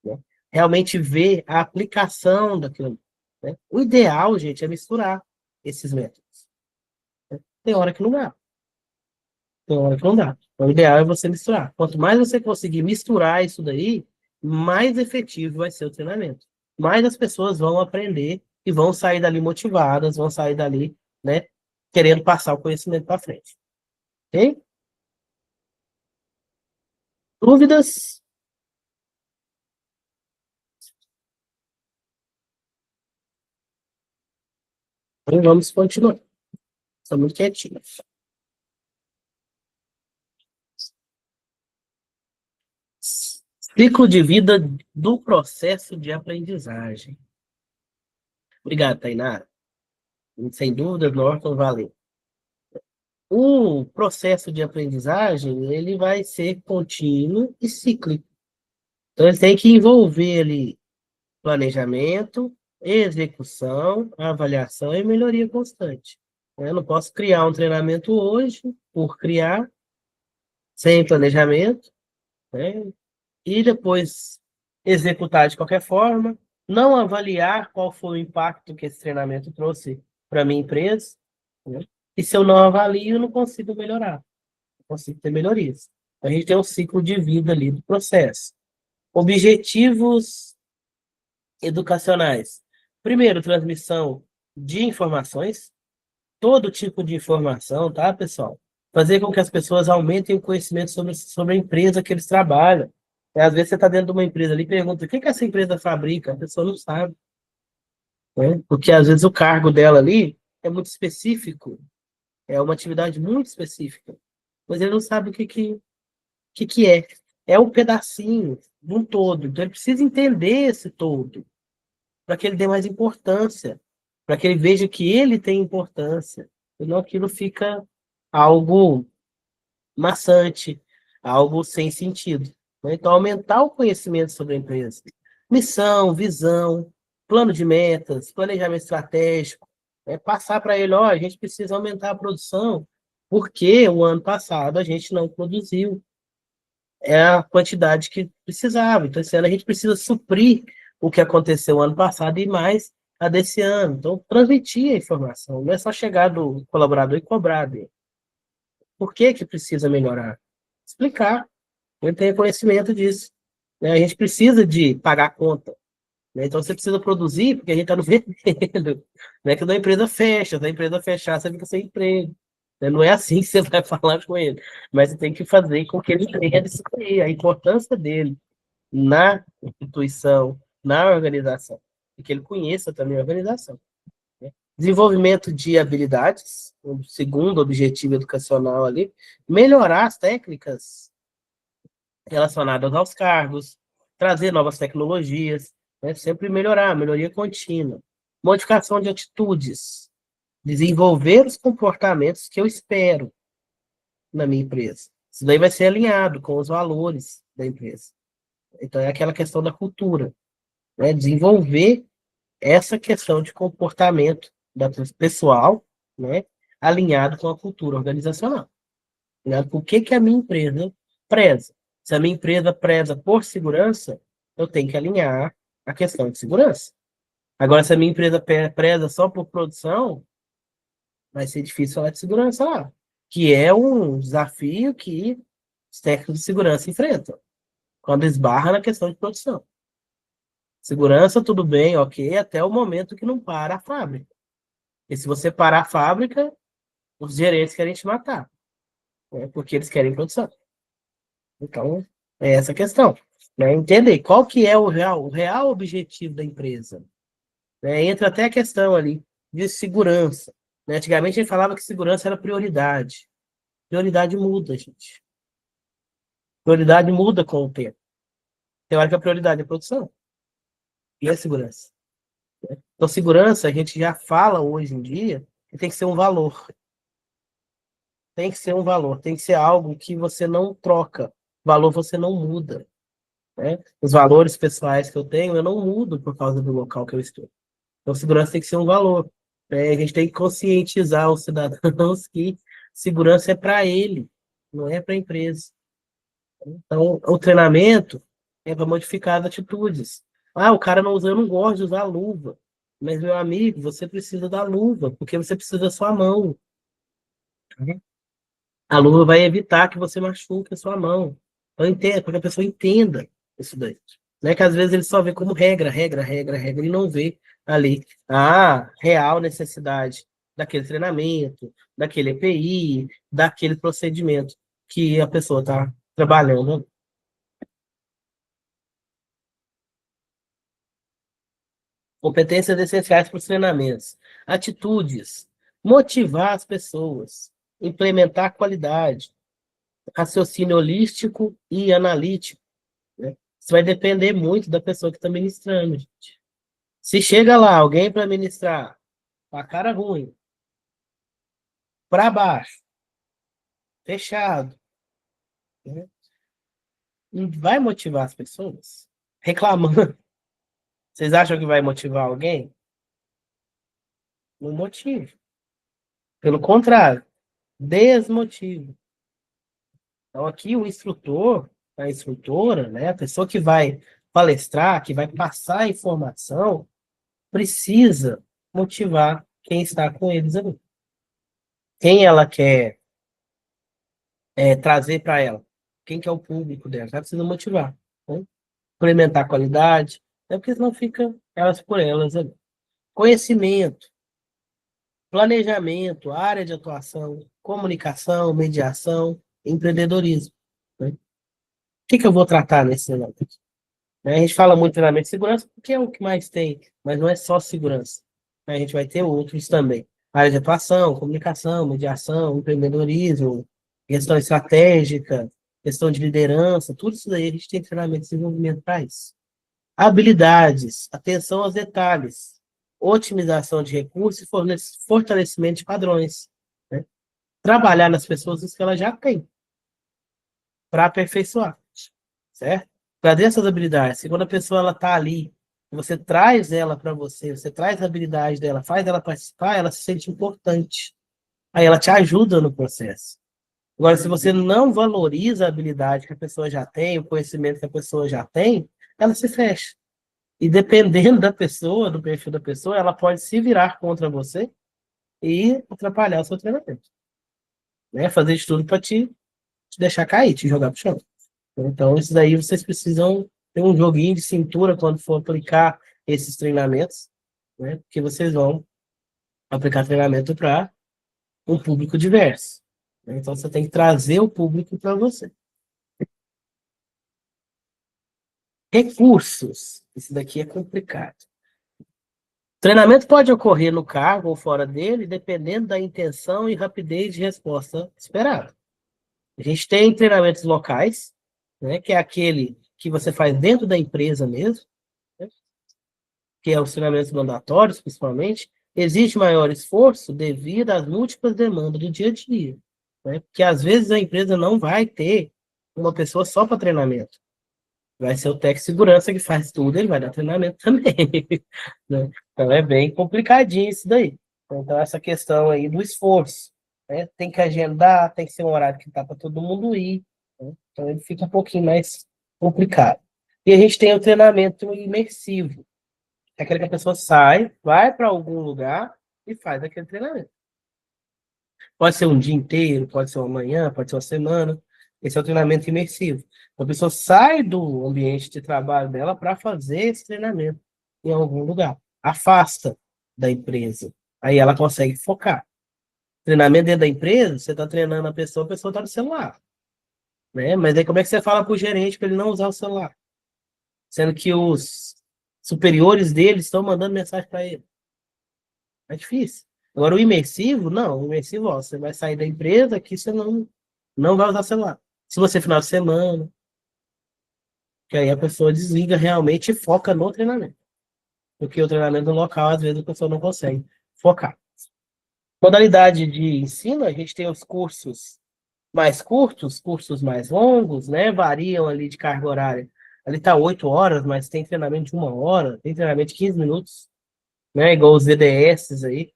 né? Realmente ver a aplicação daquilo. Né? O ideal, gente, é misturar esses métodos. Né? Tem hora que não dá. Tem hora que não dá. Então, o ideal é você misturar. Quanto mais você conseguir misturar isso daí, mais efetivo vai ser o treinamento. Mais as pessoas vão aprender e vão sair dali motivadas, vão sair dali, né, querendo passar o conhecimento para frente. Ok? Dúvidas? Então vamos continuar. Estão muito quietinhos. Ciclo de vida do processo de aprendizagem. Obrigado, Tainara. Sem dúvida, Norton, valeu. O processo de aprendizagem, ele vai ser contínuo e cíclico. Então, ele tem que envolver ali planejamento, execução, avaliação e melhoria constante. Eu não posso criar um treinamento hoje, por criar, sem planejamento, né? E depois executar de qualquer forma, não avaliar qual foi o impacto que esse treinamento trouxe para a minha empresa, né? E se eu não avalio, eu não consigo melhorar, não consigo ter melhorias. Então, a gente tem um ciclo de vida ali do processo. Objetivos educacionais. Primeiro, transmissão de informações, todo tipo de informação, tá, pessoal? Fazer com que as pessoas aumentem o conhecimento sobre a empresa que eles trabalham. Às vezes você está dentro de uma empresa ali e pergunta o que essa empresa fabrica, a pessoa não sabe. Né? Porque às vezes o cargo dela ali é muito específico, é uma atividade muito específica, mas ele não sabe o que é. É um pedacinho de um todo. Então ele precisa entender esse todo, para que ele dê mais importância, para que ele veja que ele tem importância, e não aquilo fica algo maçante, algo sem sentido. Né? Então, aumentar o conhecimento sobre a empresa. Missão, visão, plano de metas, planejamento estratégico. Passar para ele, ó, a gente precisa aumentar a produção, porque o ano passado a gente não produziu a quantidade que precisava. Então, esse ano a gente precisa suprir o que aconteceu ano passado e mais a desse ano. Então, transmitir a informação, não é só chegar do colaborador e cobrar dele. Por que que precisa melhorar? Explicar. Ele tem conhecimento disso. Né? A gente precisa de pagar a conta. né? Então você precisa produzir, porque a gente está no vermelho. Não é que a empresa fecha, se a empresa fechar, você fica sem emprego. Né? Não é assim que você vai falar com ele. Mas você tem que fazer com que ele entenda isso aí, a importância dele na instituição, na organização. E que ele conheça também a organização. Né? Desenvolvimento de habilidades, o segundo objetivo educacional ali, melhorar as técnicas relacionadas aos cargos, trazer novas tecnologias, né? Sempre melhorar, melhoria contínua. Modificação de atitudes, desenvolver os comportamentos que eu espero na minha empresa. Isso daí vai ser alinhado com os valores da empresa. Então, é aquela questão da cultura, né? Desenvolver essa questão de comportamento da pessoal, né? Alinhado com a cultura organizacional. Né? Por que a minha empresa preza? Se a minha empresa preza por segurança, eu tenho que alinhar a questão de segurança. Agora, se a minha empresa preza só por produção, vai ser difícil falar de segurança lá, que é um desafio que os técnicos de segurança enfrentam, quando esbarra na questão de produção. Segurança, tudo bem, ok, até o momento que não para a fábrica. E se você parar a fábrica, os gerentes querem te matar, né, porque eles querem produção. Então, é essa a questão. Né? Entender qual que é o real objetivo da empresa. Né? Entra até a questão ali de segurança. Né? Antigamente a gente falava que segurança era prioridade. Prioridade muda, gente. Prioridade muda com o tempo. Tem hora que a prioridade é a produção e a segurança. Então, segurança, a gente já fala hoje em dia que tem que ser um valor. Tem que ser um valor, tem que ser algo que você não troca. Valor você não muda. Né? Os valores pessoais que eu tenho, eu não mudo por causa do local que eu estou. Então, segurança tem que ser um valor. Né? A gente tem que conscientizar os cidadãos que segurança é para ele, não é para a empresa. Então, o treinamento é para modificar as atitudes. Ah, o cara não usa, eu não gosto de usar luva. Mas, meu amigo, você precisa da luva, porque você precisa da sua mão. A luva vai evitar que você machuque a sua mão. Então, entenda, para que a pessoa entenda isso daí. Né? Que às vezes ele só vê como regra, regra, regra, regra, e não vê ali a real necessidade daquele treinamento, daquele EPI, daquele procedimento que a pessoa está trabalhando. Competências essenciais para os treinamentos. Atitudes. Motivar as pessoas. Implementar qualidade. Raciocínio holístico e analítico. Né? Isso vai depender muito da pessoa que está ministrando, gente. Se chega lá alguém para ministrar com a cara ruim, para baixo, fechado, né? Não vai motivar as pessoas? Reclamando. Vocês acham que vai motivar alguém? Não motiva. Pelo contrário, desmotiva. Então, aqui o instrutor, a instrutora, né, a pessoa que vai palestrar, que vai passar a informação, precisa motivar quem está com eles ali. Quem ela quer trazer para ela? Quem que é o público dela? Ela precisa motivar. Né? Implementar qualidade, porque senão fica elas por elas ali. Conhecimento, planejamento, área de atuação, comunicação, mediação, empreendedorismo. Né? O que eu vou tratar nesse treinamento? Né? A gente fala muito de treinamento de segurança porque é o que mais tem, mas não é só segurança. Né? A gente vai ter outros também. Área de atuação, comunicação, mediação, empreendedorismo, questão estratégica, questão de liderança, tudo isso daí a gente tem treinamento de desenvolvimento para isso. Habilidades, atenção aos detalhes, otimização de recursos e fortalecimento de padrões. Né? Trabalhar nas pessoas isso que ela já tem, para aperfeiçoar, certo? Para essas habilidades, se quando a pessoa está ali, você traz ela para você, você traz a habilidade dela, faz ela participar, ela se sente importante. Aí ela te ajuda no processo. Agora, se você não valoriza a habilidade que a pessoa já tem, o conhecimento que a pessoa já tem, ela se fecha. E dependendo da pessoa, do perfil da pessoa, ela pode se virar contra você e atrapalhar o seu treinamento. Né? Fazer de tudo para te deixar cair, te jogar pro chão. Então, isso daí vocês precisam ter um joguinho de cintura quando for aplicar esses treinamentos, né? Porque vocês vão aplicar treinamento para um público diverso, né? Então, você tem que trazer o público para você. Recursos. Isso daqui é complicado. Treinamento pode ocorrer no cargo ou fora dele, dependendo da intenção e rapidez de resposta esperada. A gente tem treinamentos locais, né, que é aquele que você faz dentro da empresa mesmo, né, que é os treinamentos mandatórios, principalmente. Existe maior esforço devido às múltiplas demandas do dia a dia, né, porque às vezes a empresa não vai ter uma pessoa só para treinamento. Vai ser o técnico de segurança que faz tudo, ele vai dar treinamento também. Né? Então é bem complicadinho isso daí. Então, essa questão aí do esforço, né? Tem que agendar, tem que ser um horário que dá para todo mundo ir. Né? Então ele fica um pouquinho mais complicado. E a gente tem o treinamento imersivo. É aquele que a pessoa sai, vai para algum lugar e faz aquele treinamento. Pode ser um dia inteiro, pode ser uma manhã, pode ser uma semana. Esse é o treinamento imersivo. A pessoa sai do ambiente de trabalho dela para fazer esse treinamento em algum lugar. Afasta da empresa. Aí ela consegue focar. Treinamento dentro da empresa, você está treinando a pessoa está no celular. Né? Mas aí como é que você fala para o gerente para ele não usar o celular? Sendo que os superiores dele estão mandando mensagem para ele. É difícil. Agora, o imersivo, não. O imersivo, ó, você vai sair da empresa que você não vai usar celular. Se você final de semana, que aí a pessoa desliga realmente e foca no treinamento. Porque o treinamento no local, às vezes, a pessoa não consegue focar. Modalidade de ensino, a gente tem os cursos mais curtos, cursos mais longos, né? Variam ali de carga horária. Ali está 8 horas, mas tem treinamento de 1 hora, tem treinamento de 15 minutos, né? Igual os DDS aí.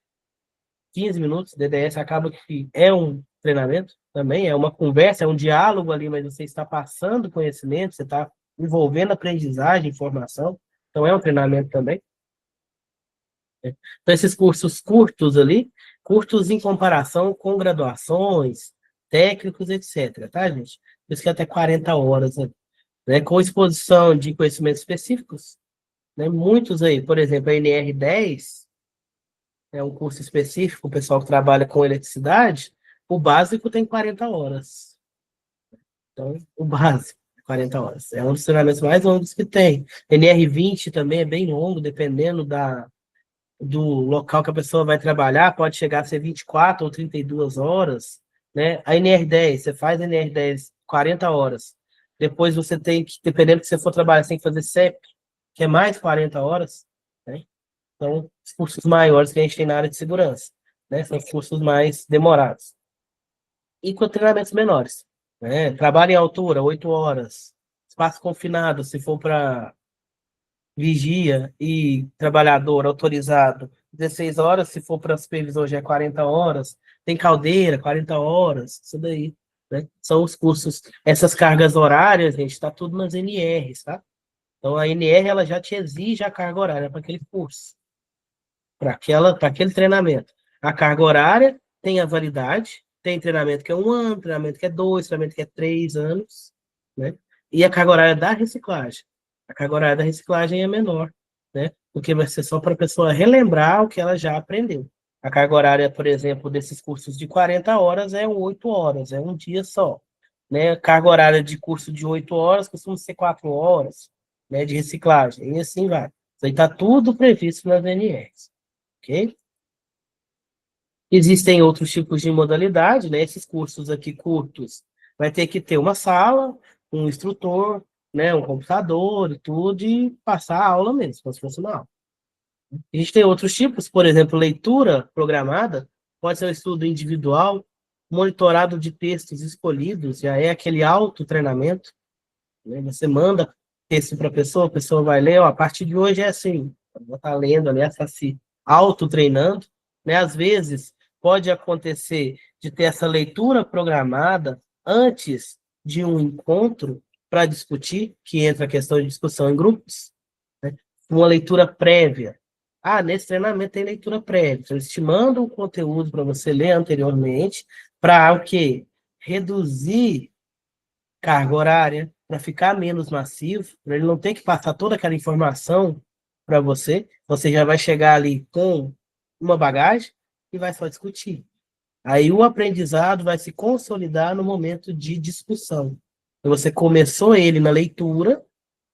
15 minutos, DDS acaba que é um treinamento também, é uma conversa, é um diálogo ali, mas você está passando conhecimento, você está envolvendo aprendizagem, informação, então é um treinamento também. Né? Então, esses cursos curtos ali, curtos em comparação com graduações, técnicos, etc, tá, gente? Por isso que é até 40 horas, né? Com exposição de conhecimentos específicos, né? Muitos aí, por exemplo, a NR10, é um curso específico, o pessoal que trabalha com eletricidade, o básico tem 40 horas. Então, o básico, 40 horas. É um dos treinamentos mais longos que tem. NR20 também é bem longo, dependendo do local que a pessoa vai trabalhar, pode chegar a ser 24 ou 32 horas. Né? A NR10, você faz NR10 40 horas. Depois você tem que, dependendo do que você for trabalhar, você tem que fazer CEP, que é mais 40 horas. Né? São os cursos maiores que a gente tem na área de segurança, né? São os cursos mais demorados. E com treinamentos menores, né? Trabalho em altura, 8 horas. Espaço confinado, se for para vigia e trabalhador autorizado, 16 horas, se for para supervisor já é 40 horas. Tem caldeira, 40 horas, isso daí. Né? São os cursos. Essas cargas horárias, gente, está tudo nas NRs, tá? Então, a NR, ela já te exige a carga horária para aquele curso, para aquele treinamento. A carga horária tem a validade, tem treinamento que é 1 ano, treinamento que é 2, treinamento que é 3 anos, né? E a carga horária da reciclagem. A carga horária da reciclagem é menor, né? Porque vai ser só para a pessoa relembrar o que ela já aprendeu. A carga horária, por exemplo, desses cursos de 40 horas é 8 horas, é um dia só. Né? A carga horária de curso de 8 horas costuma ser 4 horas, né, de reciclagem, e assim vai. Isso aí está tudo previsto nas NRs. Ok? Existem outros tipos de modalidade, né? Esses cursos aqui curtos vai ter que ter uma sala, um instrutor, né? Um computador e tudo, e passar a aula mesmo, como se fosse uma aula. A gente tem outros tipos, por exemplo, leitura programada, pode ser um estudo individual, monitorado de textos escolhidos, já é aquele autotreinamento, né? Você manda texto para a pessoa vai ler, ó, a partir de hoje é assim, vou estar lendo ali, está se autotreinando, né? Às vezes pode acontecer de ter essa leitura programada antes de um encontro para discutir, que entra a questão de discussão em grupos, né? Uma leitura prévia. Ah, nesse treinamento tem leitura prévia. Então, eles te mandam o conteúdo para você ler anteriormente, para o quê? Reduzir carga horária, para ficar menos massivo, para ele não ter que passar toda aquela informação para você já vai chegar ali com uma bagagem e vai só discutir. Aí o aprendizado vai se consolidar no momento de discussão. Então, você começou ele na leitura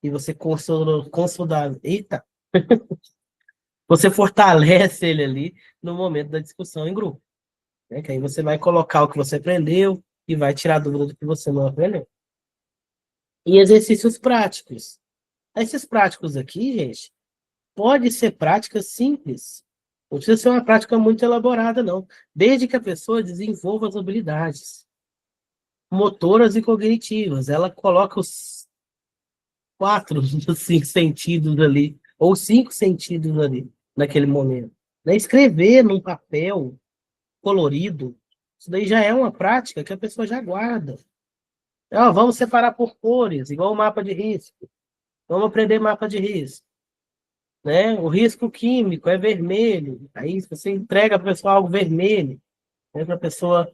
e você consolidar, eita, você fortalece ele ali no momento da discussão em grupo, né? Que aí você vai colocar o que você aprendeu e vai tirar a dúvida do que você não aprendeu. E exercícios práticos. Esses práticos aqui, gente, pode ser prática simples. Não precisa ser uma prática muito elaborada, não. Desde que a pessoa desenvolva as habilidades motoras e cognitivas. Ela coloca os 4 dos 5 sentidos ali, ou 5 sentidos ali, naquele momento. Né? Escrever num papel colorido, isso daí já é uma prática que a pessoa já guarda. Vamos separar por cores, igual o mapa de risco. Vamos aprender mapa de risco. Né? O risco químico é vermelho. Aí você entrega para a pessoa algo vermelho, né? Para a pessoa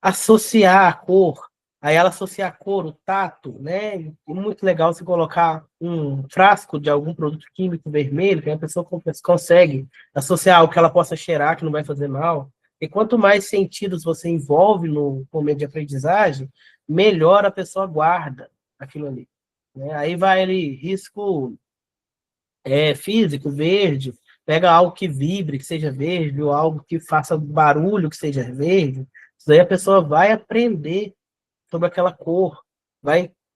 associar a cor. Aí ela associa a cor, o tato, né? E muito legal se colocar um frasco de algum produto químico vermelho, que a pessoa consegue associar algo que ela possa cheirar, que não vai fazer mal. E quanto mais sentidos você envolve no momento de aprendizagem, melhor a pessoa guarda aquilo ali. Né? Aí vai ali, risco físico, verde, pega algo que vibre, que seja verde, ou algo que faça barulho, que seja verde. Isso aí a pessoa vai aprender sobre aquela cor.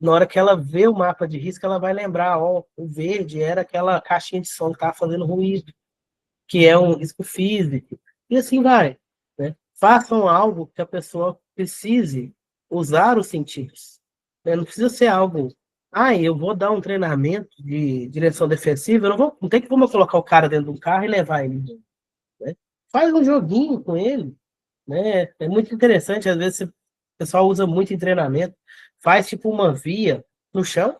Na hora que ela vê o mapa de risco, ela vai lembrar, o verde era aquela caixinha de som que estava fazendo ruído, que é um risco físico. E assim vai. Né? Façam algo que a pessoa precise usar os sentidos. Né? Não precisa ser algo. Eu vou dar um treinamento de direção defensiva, não tem como eu colocar o cara dentro de um carro e levar ele. Né? Faz um joguinho com ele. Né? É muito interessante, às vezes o pessoal usa muito em treinamento, faz tipo uma via no chão,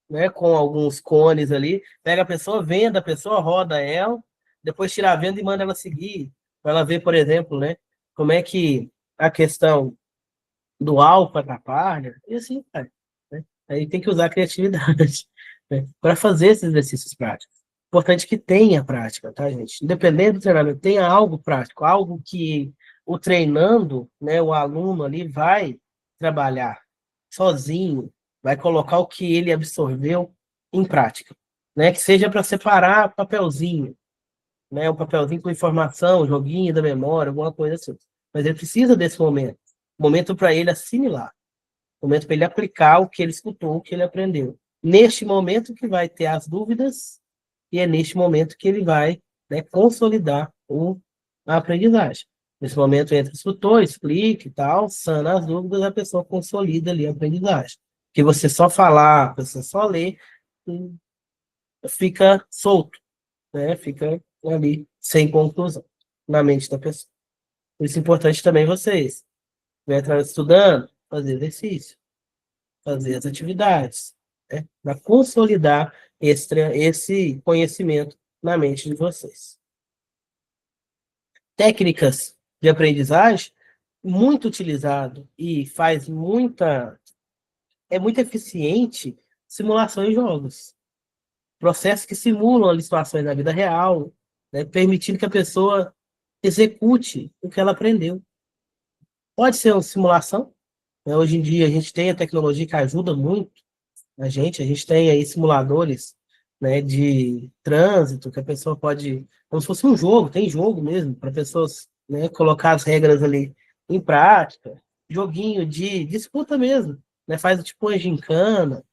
né, com alguns cones ali, pega a pessoa, venda a pessoa, roda ela, depois tira a venda e manda ela seguir, para ela ver, por exemplo, né, como é que a questão do álcool atrapalha, e assim, cara, né? Aí tem que usar a criatividade, né, para fazer esses exercícios práticos. Importante que tenha prática, tá, gente? Independente do treinamento, tenha algo prático, algo que o treinando, né, o aluno ali vai trabalhar sozinho, vai colocar o que ele absorveu em prática, né? Que seja para separar papelzinho, né? Um papelzinho com informação, joguinho da memória, alguma coisa assim. Mas ele precisa desse momento para ele assimilar, momento para ele aplicar o que ele escutou, o que ele aprendeu. Neste momento que vai ter as dúvidas e é neste momento que ele vai, né, consolidar a aprendizagem. Nesse momento entra o instrutor, explica e tal, sana as dúvidas, a pessoa consolida ali a aprendizagem. Que você só falar, a pessoa só ler, fica solto, né? Fica ali sem conclusão na mente da pessoa. Por isso é importante também vocês, estudando, fazer exercício, fazer as atividades, né? Para consolidar esse conhecimento na mente de vocês. Técnicas de aprendizagem, muito utilizado e é muito eficiente simulação em jogos. Processos que simulam ali situações na vida real, né, permitindo que a pessoa execute o que ela aprendeu. Pode ser uma simulação, né? Hoje em dia a gente tem a tecnologia que ajuda muito a gente tem aí simuladores, né, de trânsito, que a pessoa pode, como se fosse um jogo, tem jogo mesmo, para pessoas, né, colocar as regras ali em prática, joguinho de disputa mesmo, né, faz tipo uma gincana,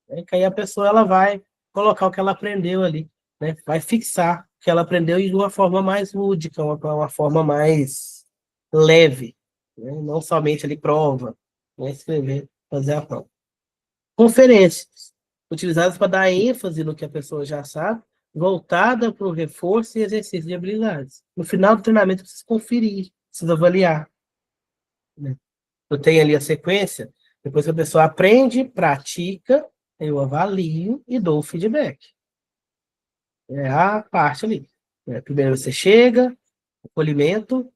né, que aí a pessoa ela vai colocar o que ela aprendeu ali, né, vai fixar o que ela aprendeu de uma forma mais lúdica, uma forma mais leve, né, não somente ali prova, né, escrever, fazer a prova. Conferências, utilizadas para dar ênfase no que a pessoa já sabe, voltada para o reforço e exercício de habilidades. No final do treinamento, precisa conferir, precisa avaliar. Né? Eu tenho ali a sequência, depois que a pessoa aprende, pratica, eu avalio e dou o feedback. É a parte ali. Primeiro você chega, acolhimento,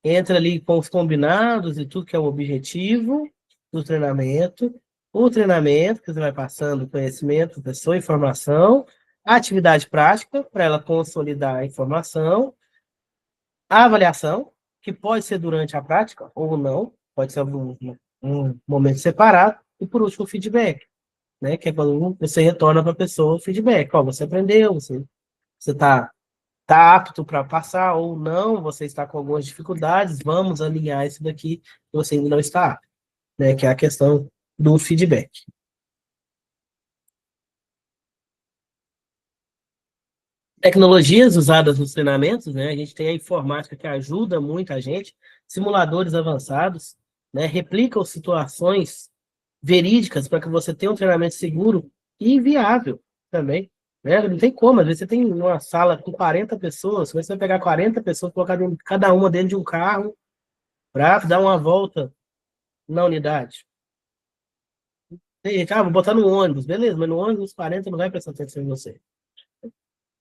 entra ali com os combinados e tudo que é o objetivo do treinamento. O treinamento, que você vai passando conhecimento, pessoa, informação, A atividade prática, para ela consolidar a informação. A avaliação, que pode ser durante a prática ou não, pode ser um momento separado. E, por último, o feedback, né? Que é quando você retorna para a pessoa o feedback. Ó, você aprendeu, você tá apto para passar ou não, você está com algumas dificuldades, vamos alinhar isso daqui, você ainda não está apto, né? Que é a questão do feedback. Tecnologias usadas nos treinamentos, né? A gente tem a informática que ajuda muito a gente, simuladores avançados, né? Replicam situações verídicas para que você tenha um treinamento seguro e viável também, né? Não tem como, às vezes você tem uma sala com 40 pessoas, você vai pegar 40 pessoas, colocar cada uma dentro de um carro para dar uma volta na unidade. Tem gente, vou botar no ônibus, beleza, mas no ônibus os 40 não vai prestar atenção em você.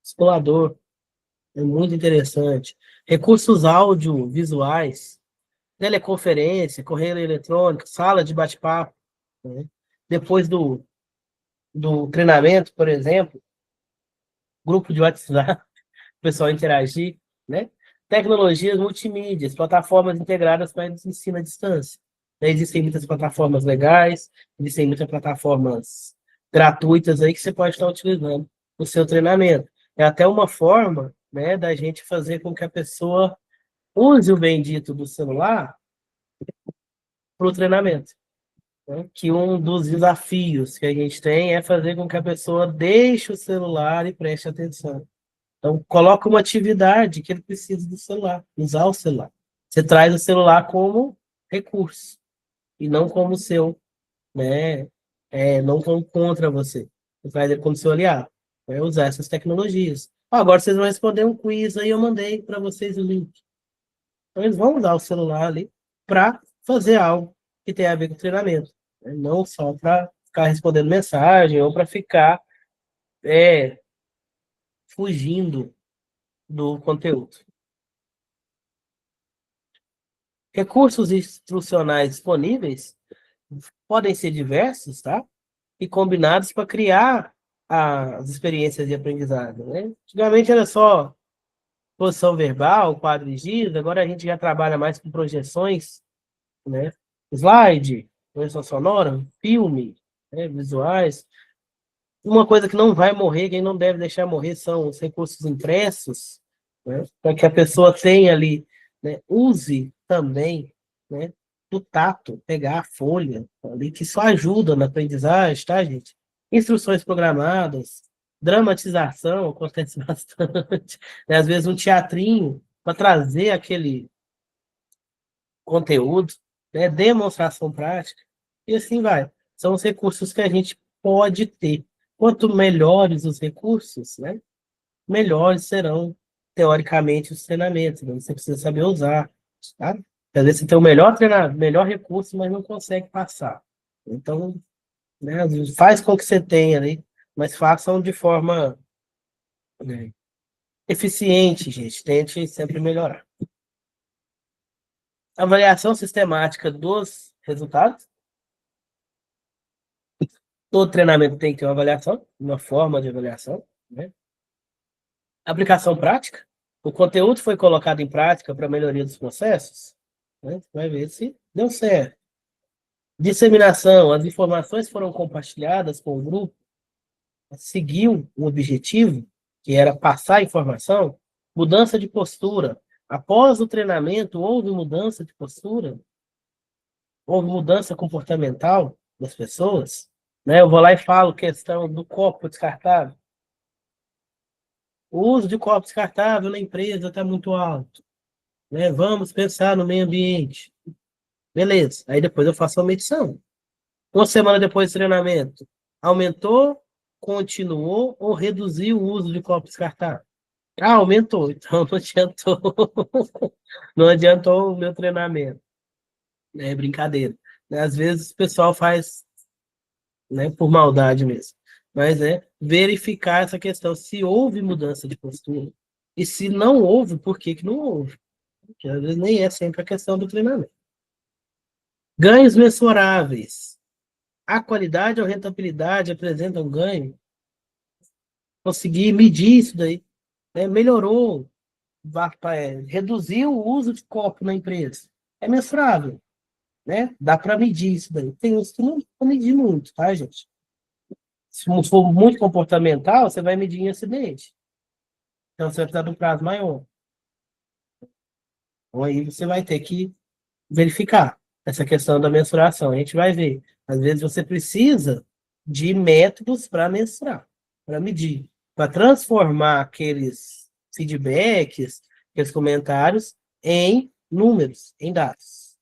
Simulador, é muito interessante. Recursos audiovisuais, teleconferência, correio eletrônico, sala de bate-papo, né? Depois do treinamento, por exemplo, grupo de WhatsApp, o pessoal interagir, né? Tecnologias multimídias, plataformas integradas para ensino à distância. Existem muitas plataformas legais, existem muitas plataformas gratuitas aí que você pode estar utilizando no seu treinamento. É até uma forma, né, da gente fazer com que a pessoa use o bendito do celular para o treinamento, né? Que um dos desafios que a gente tem é fazer com que a pessoa deixe o celular e preste atenção. Então, coloca uma atividade que ele precisa do celular, usar o celular. Você traz o celular como recurso e não como seu, né? Não como contra você. Você traz ele como seu aliado. É usar essas tecnologias. Agora vocês vão responder um quiz aí, eu mandei para vocês o link. Então, eles vão usar o celular ali para fazer algo que tem a ver com o treinamento, né? Não só para ficar respondendo mensagem ou para ficar fugindo do conteúdo. Recursos instrucionais disponíveis podem ser diversos, tá? E combinados para criar as experiências de aprendizado, né? Antigamente era só exposição verbal, quadro de giz, agora a gente já trabalha mais com projeções, né? Slide, projeção sonora, filme, né? Visuais. Uma coisa que não vai morrer, quem não deve deixar morrer são os recursos impressos, né? Para que a pessoa tenha ali, né? Use também, né? Do tato, pegar a folha ali, que só ajuda na aprendizagem, tá, gente? Instruções programadas, dramatização, acontece bastante, né? Às vezes um teatrinho para trazer aquele conteúdo, né? Demonstração prática, e assim vai. São os recursos que a gente pode ter. Quanto melhores os recursos, né? Melhores serão, teoricamente, os treinamentos. Né? Você precisa saber usar, tá? Às vezes você tem o melhor treinamento, melhor recurso, mas não consegue passar. Então, né, faz com que você tenha ali, mas façam de forma, né, eficiente, gente. Tente sempre melhorar. Avaliação sistemática dos resultados. Todo treinamento tem que ter uma avaliação, uma forma de avaliação, né? Aplicação prática. O conteúdo foi colocado em prática para a melhoria dos processos, né? Vai ver se deu certo. Disseminação. As informações foram compartilhadas com o grupo, seguiu o objetivo, que era passar a informação. Mudança de postura. Após o treinamento, houve mudança de postura? Houve mudança comportamental das pessoas? Né? Eu vou lá e falo questão do copo descartável. O uso de copo descartável na empresa está muito alto, né? Vamos pensar no meio ambiente. Beleza. Aí depois eu faço a medição. Uma semana depois do treinamento, aumentou, continuou ou reduziu o uso de copo descartável? Aumentou. Então não adiantou. Não adiantou o meu treinamento. É brincadeira. Às vezes o pessoal faz, né, por maldade mesmo. Mas é verificar essa questão, se houve mudança de postura. E se não houve, por que que não houve? Porque às vezes nem é sempre a questão do treinamento. Ganhos mensuráveis. A qualidade ou rentabilidade apresentam ganho? conseguir medir isso daí, né? Melhorou, reduziu o uso de copo na empresa. É mensurável, né? Dá para medir isso daí. Tem uns que não dá para medir muito, tá, gente? Se for muito comportamental, você vai medir em acidente. Então, você vai precisar de um prazo maior. Então, aí você vai ter que verificar essa questão da mensuração. A gente vai ver. Às vezes você precisa de métodos para mensurar, para medir, para transformar aqueles feedbacks, aqueles comentários em números, em dados.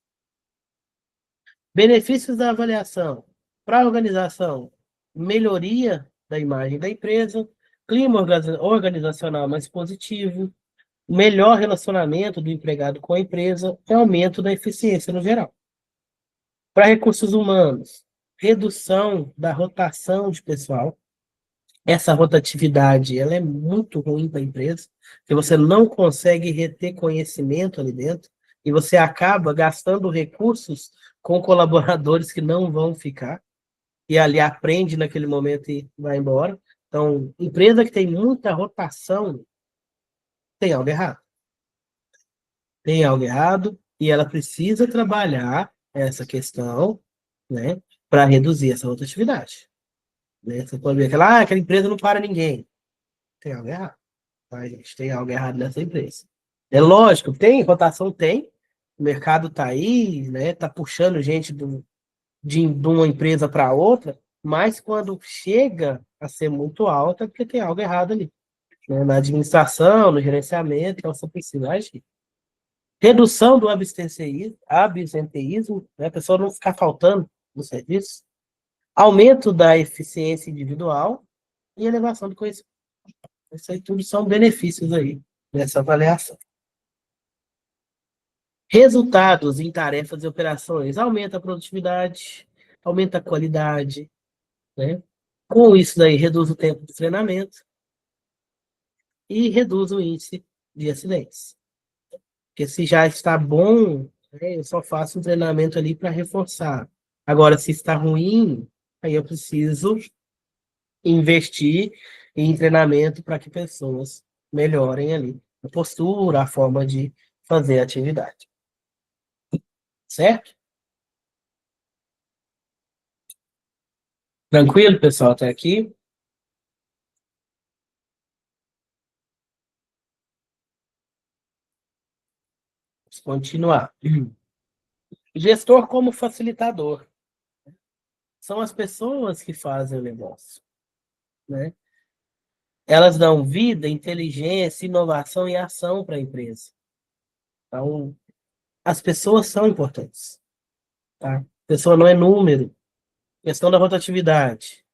Benefícios da avaliação para a organização: melhoria da imagem da empresa, clima organizacional mais positivo, melhor relacionamento do empregado com a empresa e aumento da eficiência no geral. Para recursos humanos, redução da rotação de pessoal. Essa rotatividade, ela é muito ruim para a empresa, porque você não consegue reter conhecimento ali dentro e você acaba gastando recursos com colaboradores que não vão ficar e ali aprende naquele momento e vai embora. Então, empresa que tem muita rotação tem algo errado. Tem algo errado e ela precisa trabalhar essa questão, né, para reduzir essa rotatividade. Né? Você pode ver aquela empresa não para ninguém. Tem algo errado. Tá, gente? Tem algo errado nessa empresa. É lógico, tem, rotação tem, o mercado está aí, né? Tá puxando gente de uma empresa para outra, mas quando chega a ser muito alta, é porque tem algo errado ali. Né? Na administração, no gerenciamento, então você precisa agir. Redução do absenteísmo, né? A pessoa não ficar faltando no serviço. Aumento da eficiência individual e elevação do conhecimento. Isso aí tudo são benefícios aí dessa avaliação. Resultados em tarefas e operações. Aumenta a produtividade, aumenta a qualidade, né? Com isso daí, reduz o tempo de treinamento e reduz o índice de acidentes. Porque se já está bom, né, eu só faço um treinamento ali para reforçar. Agora, se está ruim, aí eu preciso investir em treinamento para que pessoas melhorem ali a postura, a forma de fazer a atividade. Certo? Tranquilo, pessoal, até aqui? Vamos continuar. Gestor como facilitador. São as pessoas que fazem o negócio, né? Elas dão vida, inteligência, inovação e ação para a empresa. Então, as pessoas são importantes, tá? A pessoa não é número. Questão da rotatividade.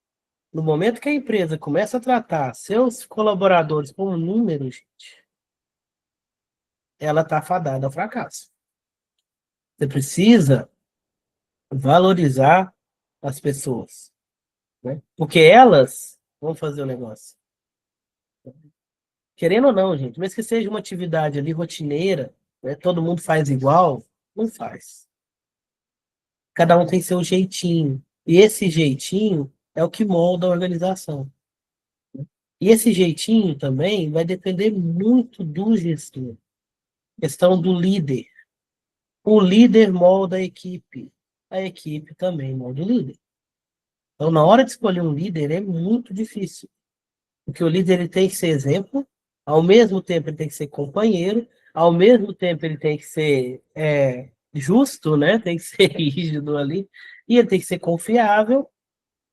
No momento que a empresa começa a tratar seus colaboradores como números, gente, ela está fadada ao fracasso. Você precisa valorizar as pessoas, né? Porque elas vão fazer o negócio. Querendo ou não, gente, mesmo que seja uma atividade ali rotineira, né, todo mundo faz igual, não faz. Cada um tem seu jeitinho. E esse jeitinho é o que molda a organização. E esse jeitinho também vai depender muito do gestor. Questão do líder. O líder molda a equipe também molda o líder. Então, na hora de escolher um líder, é muito difícil. Porque o líder ele tem que ser exemplo, ao mesmo tempo ele tem que ser companheiro, ao mesmo tempo ele tem que ser justo, né? Tem que ser rígido ali, e ele tem que ser confiável,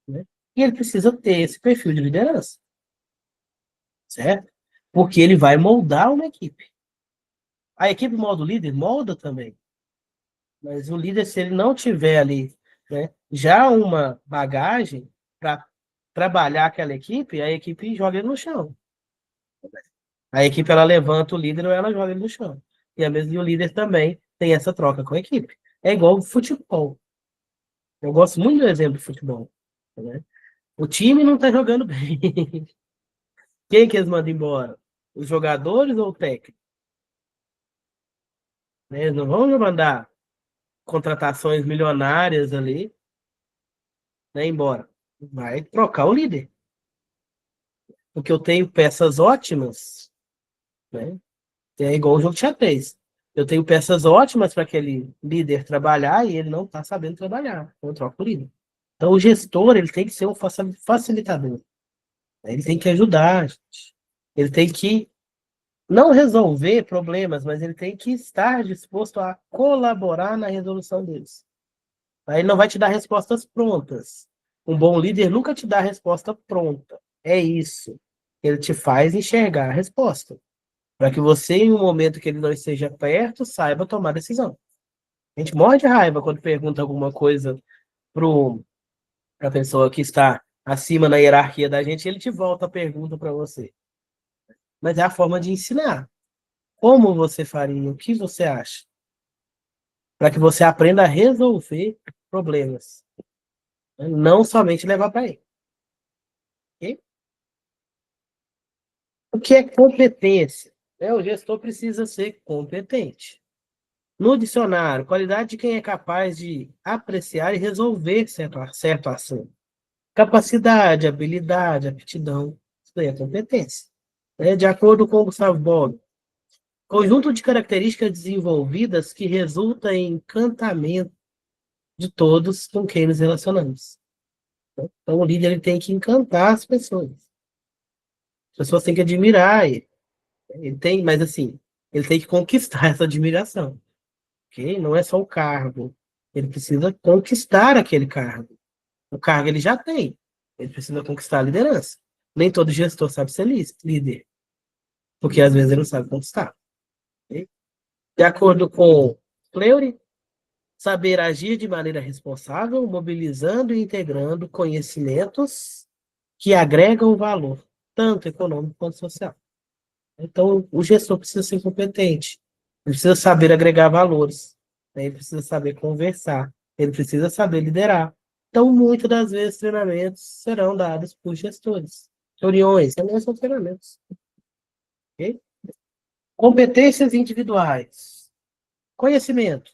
né? E ele precisa ter esse perfil de liderança, certo? Porque ele vai moldar uma equipe. A equipe molda o líder? Molda também. Mas o líder, se ele não tiver ali, né, já uma bagagem para trabalhar aquela equipe, a equipe joga ele no chão. A equipe ela levanta o líder ou ela joga ele no chão. E a mesma o líder também tem essa troca com a equipe. É igual o futebol. Eu gosto muito do exemplo do futebol. Né? O time não está jogando bem. Quem que eles mandam embora? Os jogadores ou o técnico? Né? Eles não vão mandar contratações milionárias ali, né, embora. Vai trocar o líder. Porque eu tenho peças ótimas, né? É igual o jogo de xadrez. Eu tenho peças ótimas para aquele líder trabalhar e ele não está sabendo trabalhar. Eu troco o líder. Então, o gestor ele tem que ser um facilitador. Ele tem que ajudar, gente. Ele tem que não resolver problemas, mas ele tem que estar disposto a colaborar na resolução deles. Aí ele não vai te dar respostas prontas. Um bom líder nunca te dá a resposta pronta. É isso. Ele te faz enxergar a resposta. Para que você, em um momento que ele não esteja perto, saiba tomar decisão. A gente morre de raiva quando pergunta alguma coisa para a pessoa que está acima na hierarquia da gente, ele te volta a pergunta para você. Mas é a forma de ensinar. Como você faria? O que você acha? Para que você aprenda a resolver problemas. Não somente levar para ele. Ok? O que é competência? O gestor precisa ser competente. No dicionário, qualidade de quem é capaz de apreciar e resolver certo assunto. Capacidade, habilidade, aptidão. Isso daí é competência. De acordo com Gustavo Bob, conjunto de características desenvolvidas que resulta em encantamento de todos com quem nos relacionamos. Então, o líder ele tem que encantar as pessoas. As pessoas têm que admirar ele. Ele tem, mas assim, ele tem que conquistar essa admiração. Ok? Não é só o cargo. Ele precisa conquistar aquele cargo. O cargo ele já tem. Ele precisa conquistar a liderança. Nem todo gestor sabe ser líder, porque às vezes ele não sabe conquistar. Ok? De acordo com Fleury, saber agir de maneira responsável, mobilizando e integrando conhecimentos que agregam valor, tanto econômico quanto social. Então, o gestor precisa ser competente, ele precisa saber agregar valores, né? Ele precisa saber conversar, ele precisa saber liderar. Então, muitas das vezes, treinamentos serão dados por gestores. Reuniões, não são treinamentos. Okay? Competências individuais. Conhecimento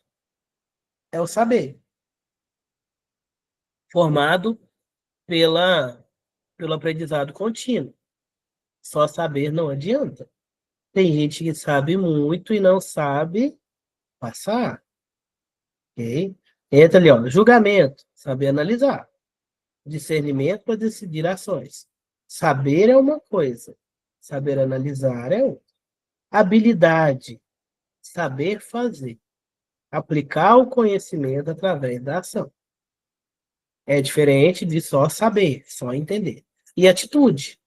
é o saber, formado pelo aprendizado contínuo. Só saber não adianta. Tem gente que sabe muito e não sabe passar. Ok? Entra ali, ó, julgamento, saber analisar. Discernimento para decidir ações. Saber é uma coisa, saber analisar é outra. Habilidade, saber fazer. Aplicar o conhecimento através da ação. É diferente de só saber, só entender. E atitude,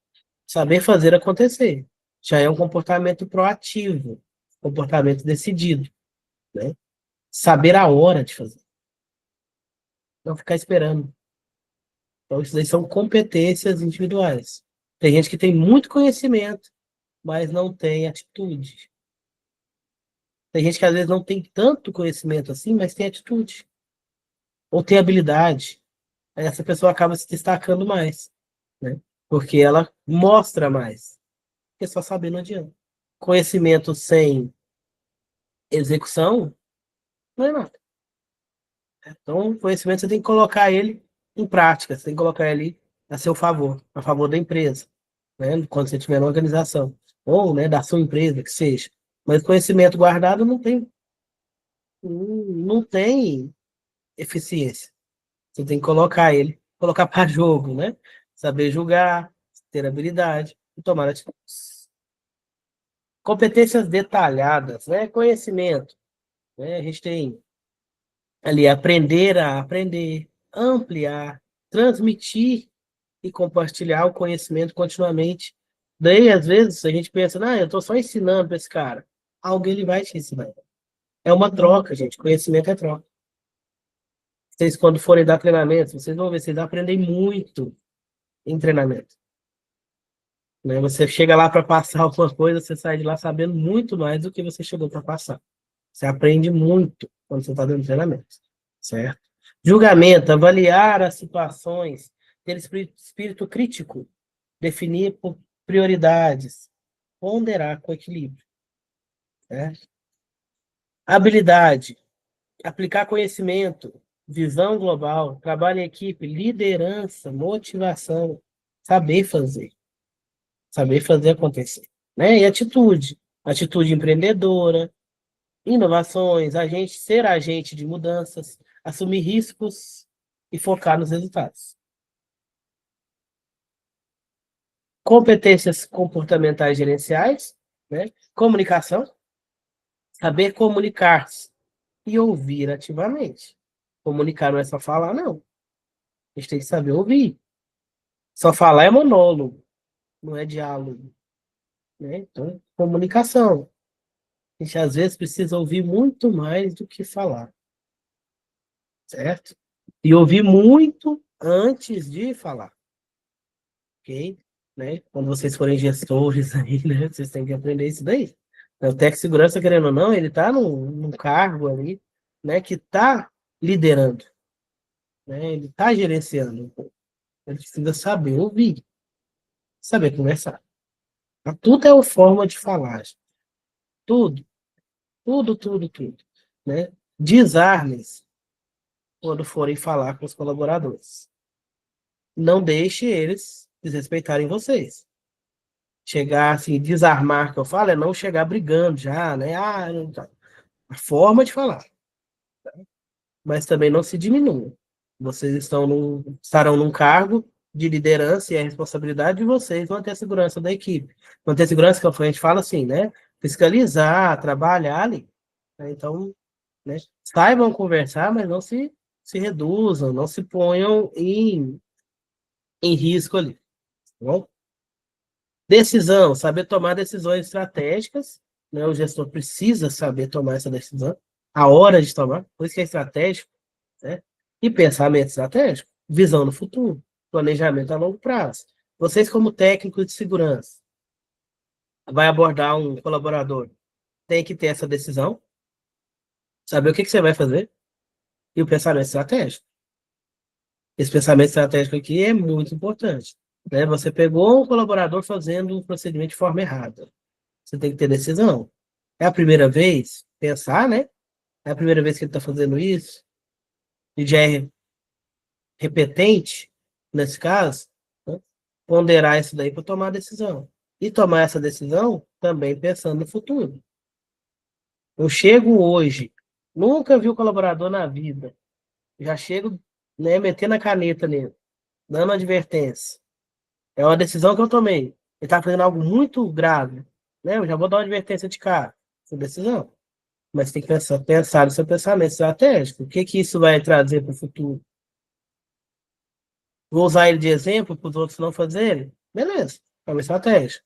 saber fazer acontecer. Já é um comportamento proativo, comportamento decidido, né? Saber a hora de fazer. Não ficar esperando. Então, isso daí são competências individuais. Tem gente que tem muito conhecimento, mas não tem atitude. Tem gente que às vezes não tem tanto conhecimento assim, mas tem atitude. Ou tem habilidade. Aí essa pessoa acaba se destacando mais, né? Porque ela mostra mais. Porque só saber não adianta. Conhecimento sem execução não é nada. Então, conhecimento você tem que colocar ele em prática, você tem que colocar ele a seu favor, a favor da empresa, né? Quando você tiver na organização, ou, né, da sua empresa, que seja. Mas conhecimento guardado não tem eficiência. Você tem que colocar ele, colocar para jogo, né? Saber julgar, ter habilidade e tomar atitudes. Competências detalhadas, né? Conhecimento, né? A gente tem ali aprender a aprender, ampliar, transmitir e compartilhar o conhecimento continuamente. Daí, às vezes, a gente pensa, eu estou só ensinando para esse cara. Alguém ele vai te ensinar. É uma troca, gente. Conhecimento é troca. Vocês, quando forem dar treinamento, vocês vão ver, vocês aprendem muito em treinamento. Né? Você chega lá para passar alguma coisa, você sai de lá sabendo muito mais do que você chegou para passar. Você aprende muito quando você está dando treinamento. Certo? Julgamento, avaliar as situações, ter espírito crítico, definir prioridades, ponderar com equilíbrio. Certo? Habilidade, aplicar conhecimento, visão global, trabalho em equipe, liderança, motivação, saber fazer. saber fazer acontecer, né? E atitude empreendedora, inovações, ser agente de mudanças, assumir riscos e focar nos resultados. Competências comportamentais gerenciais, né? Comunicação, saber comunicar-se e ouvir ativamente. Comunicar não é só falar, não. A gente tem que saber ouvir. Só falar é monólogo, não é diálogo, né? Então, comunicação. A gente às vezes precisa ouvir muito mais do que falar, certo? E ouvir muito antes de falar, ok? Né? Quando vocês forem gestores aí, né? Vocês têm que aprender isso daí. O técnico de segurança, querendo ou não, ele está num cargo ali, né? Que está liderando, né? Ele está gerenciando. Ele precisa saber ouvir, saber conversar. Tudo é uma forma de falar. Tudo, tudo, né? Desarmes quando forem falar com os colaboradores. Não deixe eles desrespeitarem vocês. Chegar assim, desarmar, que eu falo, é não chegar brigando já, né? A forma de falar. Mas também não se diminua. Vocês estarão num cargo de liderança e é responsabilidade de vocês manter a segurança da equipe. Manter a segurança, que a gente fala assim, né? Fiscalizar, trabalhar ali. Então, né? Saibam conversar, mas não se reduzam, não se ponham em risco ali. Tá bom? Decisão, saber tomar decisões estratégicas, né? O gestor precisa saber tomar essa decisão, a hora de tomar, por isso que é estratégico, né? E pensamento estratégico, visão no futuro, planejamento a longo prazo. Vocês, como técnicos de segurança, vai abordar um colaborador, tem que ter essa decisão, saber o que você vai fazer, e o pensamento estratégico. Esse pensamento estratégico aqui é muito importante, né? Você pegou um colaborador fazendo um procedimento de forma errada. Você tem que ter decisão. É a primeira vez? Pensar, né? É a primeira vez que ele está fazendo isso? E já é repetente, nesse caso, né? Ponderar isso daí para tomar a decisão. E tomar essa decisão também pensando no futuro. Eu chego hoje, nunca vi o colaborador na vida, já chego, né, metendo a caneta nele, dando advertência. É uma decisão que eu tomei. Ele está fazendo algo muito grave, né? Eu já vou dar uma advertência de cara. Essa decisão. Mas tem que pensar no seu pensamento estratégico. O que que isso vai trazer para o futuro? Vou usar ele de exemplo para os outros não fazerem? Beleza, é uma estratégia.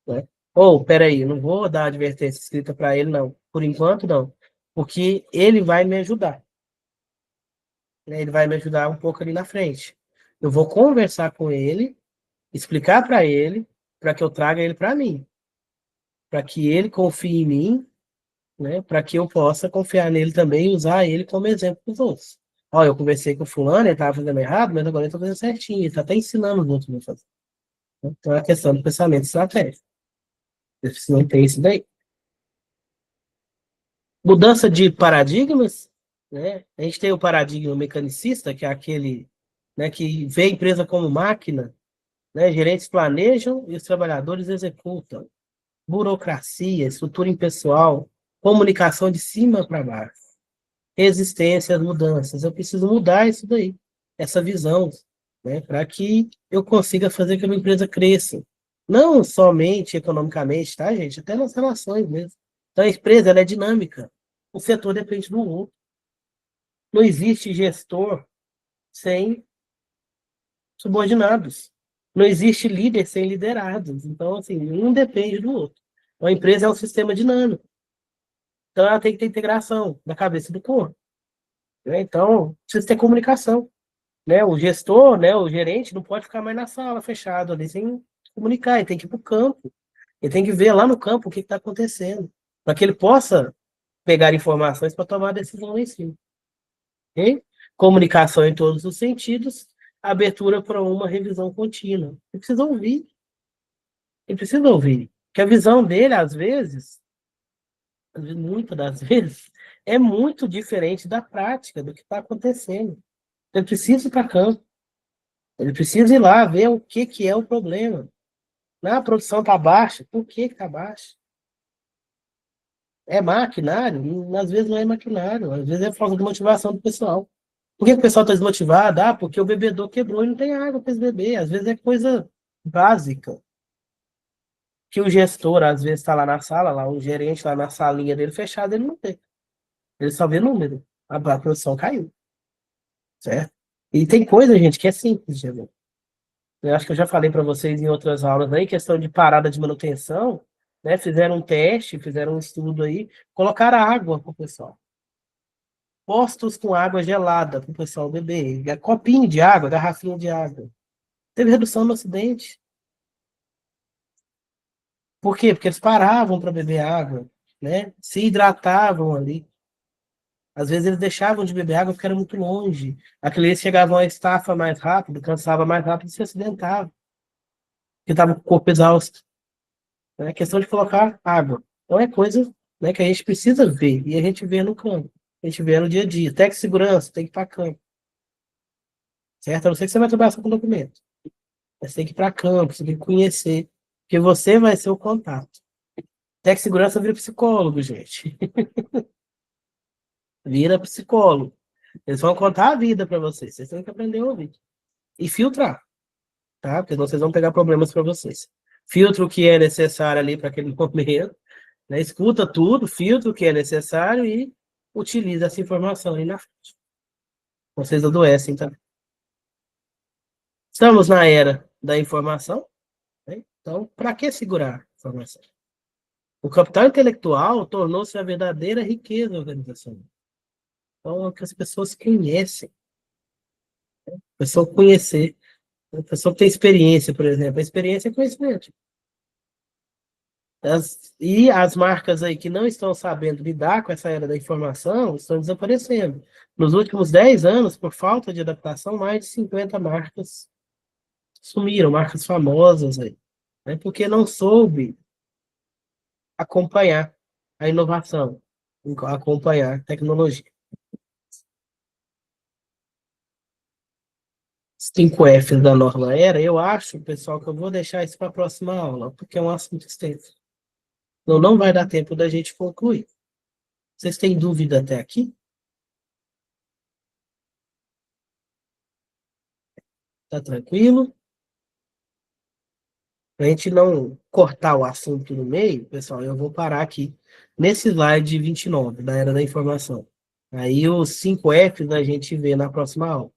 Né? Ou, peraí, eu não vou dar advertência escrita para ele, não. Por enquanto, não. Porque ele vai me ajudar. Né? Ele vai me ajudar um pouco ali na frente. Eu vou conversar com ele, explicar para que eu traga ele para mim. Para que ele confie em mim, né, para que eu possa confiar nele também e usar ele como exemplo para os outros. Ó, eu conversei com o fulano, ele estava fazendo errado, mas agora ele está fazendo certinho, ele está até ensinando os outros a fazer. Então é a questão do pensamento estratégico. Se não tem isso daí. Mudança de paradigmas, né? A gente tem o paradigma mecanicista, que é aquele, né, que vê a empresa como máquina, né? Gerentes planejam e os trabalhadores executam. Burocracia, estrutura impessoal, comunicação de cima para baixo. Resistência às mudanças. Eu preciso mudar isso daí, essa visão, né, para que eu consiga fazer que a minha empresa cresça. Não somente economicamente, tá, gente? Até nas relações mesmo. Então, a empresa ela é dinâmica. O setor depende do outro. Não existe gestor sem subordinados. Não existe líder sem liderados. Então, assim, um depende do outro. Então, a empresa é um sistema dinâmico. Então, ela tem que ter integração da cabeça e do corpo. Né? Então, precisa ter comunicação. Né? O gestor, né, o gerente, não pode ficar mais na sala fechado ali sem comunicar, ele tem que ir para o campo, ele tem que ver lá no campo o que está acontecendo, para que ele possa pegar informações para tomar a decisão lá em cima. Okay? Comunicação em todos os sentidos, abertura para uma revisão contínua. Ele precisa ouvir, porque a visão dele, muitas das vezes, é muito diferente da prática, do que está acontecendo. Ele precisa ir para campo. Ele precisa ir lá ver o que é o problema. A produção está baixa. Por que está baixa? É maquinário? Às vezes não é maquinário, às vezes é falta de motivação do pessoal. Por que o pessoal está desmotivado? Ah, porque o bebedor quebrou e não tem água para eles beber. Às vezes é coisa básica. Que o gestor, às vezes, está lá na sala, lá, o gerente lá na salinha dele fechado, ele não vê. Ele só vê número. A produção caiu, certo? E tem coisa, gente, que é simples de ver. Eu acho que eu já falei para vocês em outras aulas aí, questão de parada de manutenção, né? Fizeram um teste, fizeram um estudo aí, colocaram água para o pessoal. Postos com água gelada para o pessoal beber. Copinho de água, garrafinha de água. Teve redução no acidente. Por quê? Porque eles paravam para beber água, né? Se hidratavam ali. Às vezes eles deixavam de beber água porque era muito longe. Aqueles chegavam à estafa mais rápido, cansava mais rápido e se acidentava, porque estava com o corpo exausto. É questão de colocar água. Então é coisa, né, que a gente precisa ver, e a gente vê no campo. A gente vê no dia a dia. Tec segurança, tem que ir para campo. Certo? A não ser que você vai trabalhar só com documento. Mas tem que ir para campo, você tem que conhecer, porque você vai ser o contato. Tec segurança vira psicólogo, gente. Vira psicólogo. Eles vão contar a vida para vocês. Vocês têm que aprender a ouvir. E filtrar, tá? Porque senão vocês vão pegar problemas para vocês. Filtra o que é necessário ali para aquele momento, né? Escuta tudo, filtra o que é necessário e utiliza essa informação aí na frente. Vocês adoecem, tá? Estamos na era da informação, né? Então, para que segurar a informação? O capital intelectual tornou-se a verdadeira riqueza organizacional. Então, é o que as pessoas conhecem. A pessoa conhecer. A pessoa que tem experiência, por exemplo. A experiência é conhecimento. E as marcas aí que não estão sabendo lidar com essa era da informação estão desaparecendo. Nos últimos 10 anos, por falta de adaptação, mais de 50 marcas sumiram, marcas famosas aí, né? Porque não soube acompanhar a inovação, acompanhar a tecnologia. 5 Fs da nova era, eu acho, pessoal, que eu vou deixar isso para a próxima aula, porque é um assunto extenso. Então, não vai dar tempo da gente concluir. Vocês têm dúvida até aqui? Tá tranquilo? Para a gente não cortar o assunto no meio, pessoal, eu vou parar aqui nesse slide 29, da Era da Informação. Aí os 5 Fs a gente vê na próxima aula.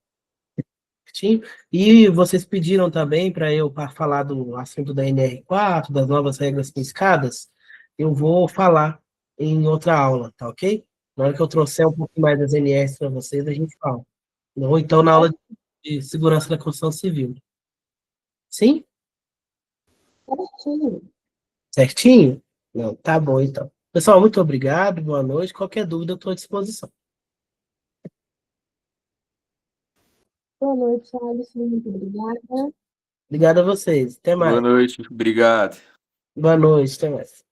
Certinho? E vocês pediram também para eu falar do assunto da NR4, das novas regras com escadas. Eu vou falar em outra aula, tá ok? Na hora que eu trouxer um pouco mais das NS para vocês, a gente fala. Ou então na aula de segurança da construção civil. Sim? Certinho. Certinho? Não, tá bom então. Pessoal, muito obrigado, boa noite. Qualquer dúvida, eu estou à disposição. Boa noite, Alisson. Muito obrigada. Obrigado a vocês. Até Boa mais. noite, obrigado. Boa noite, até mais.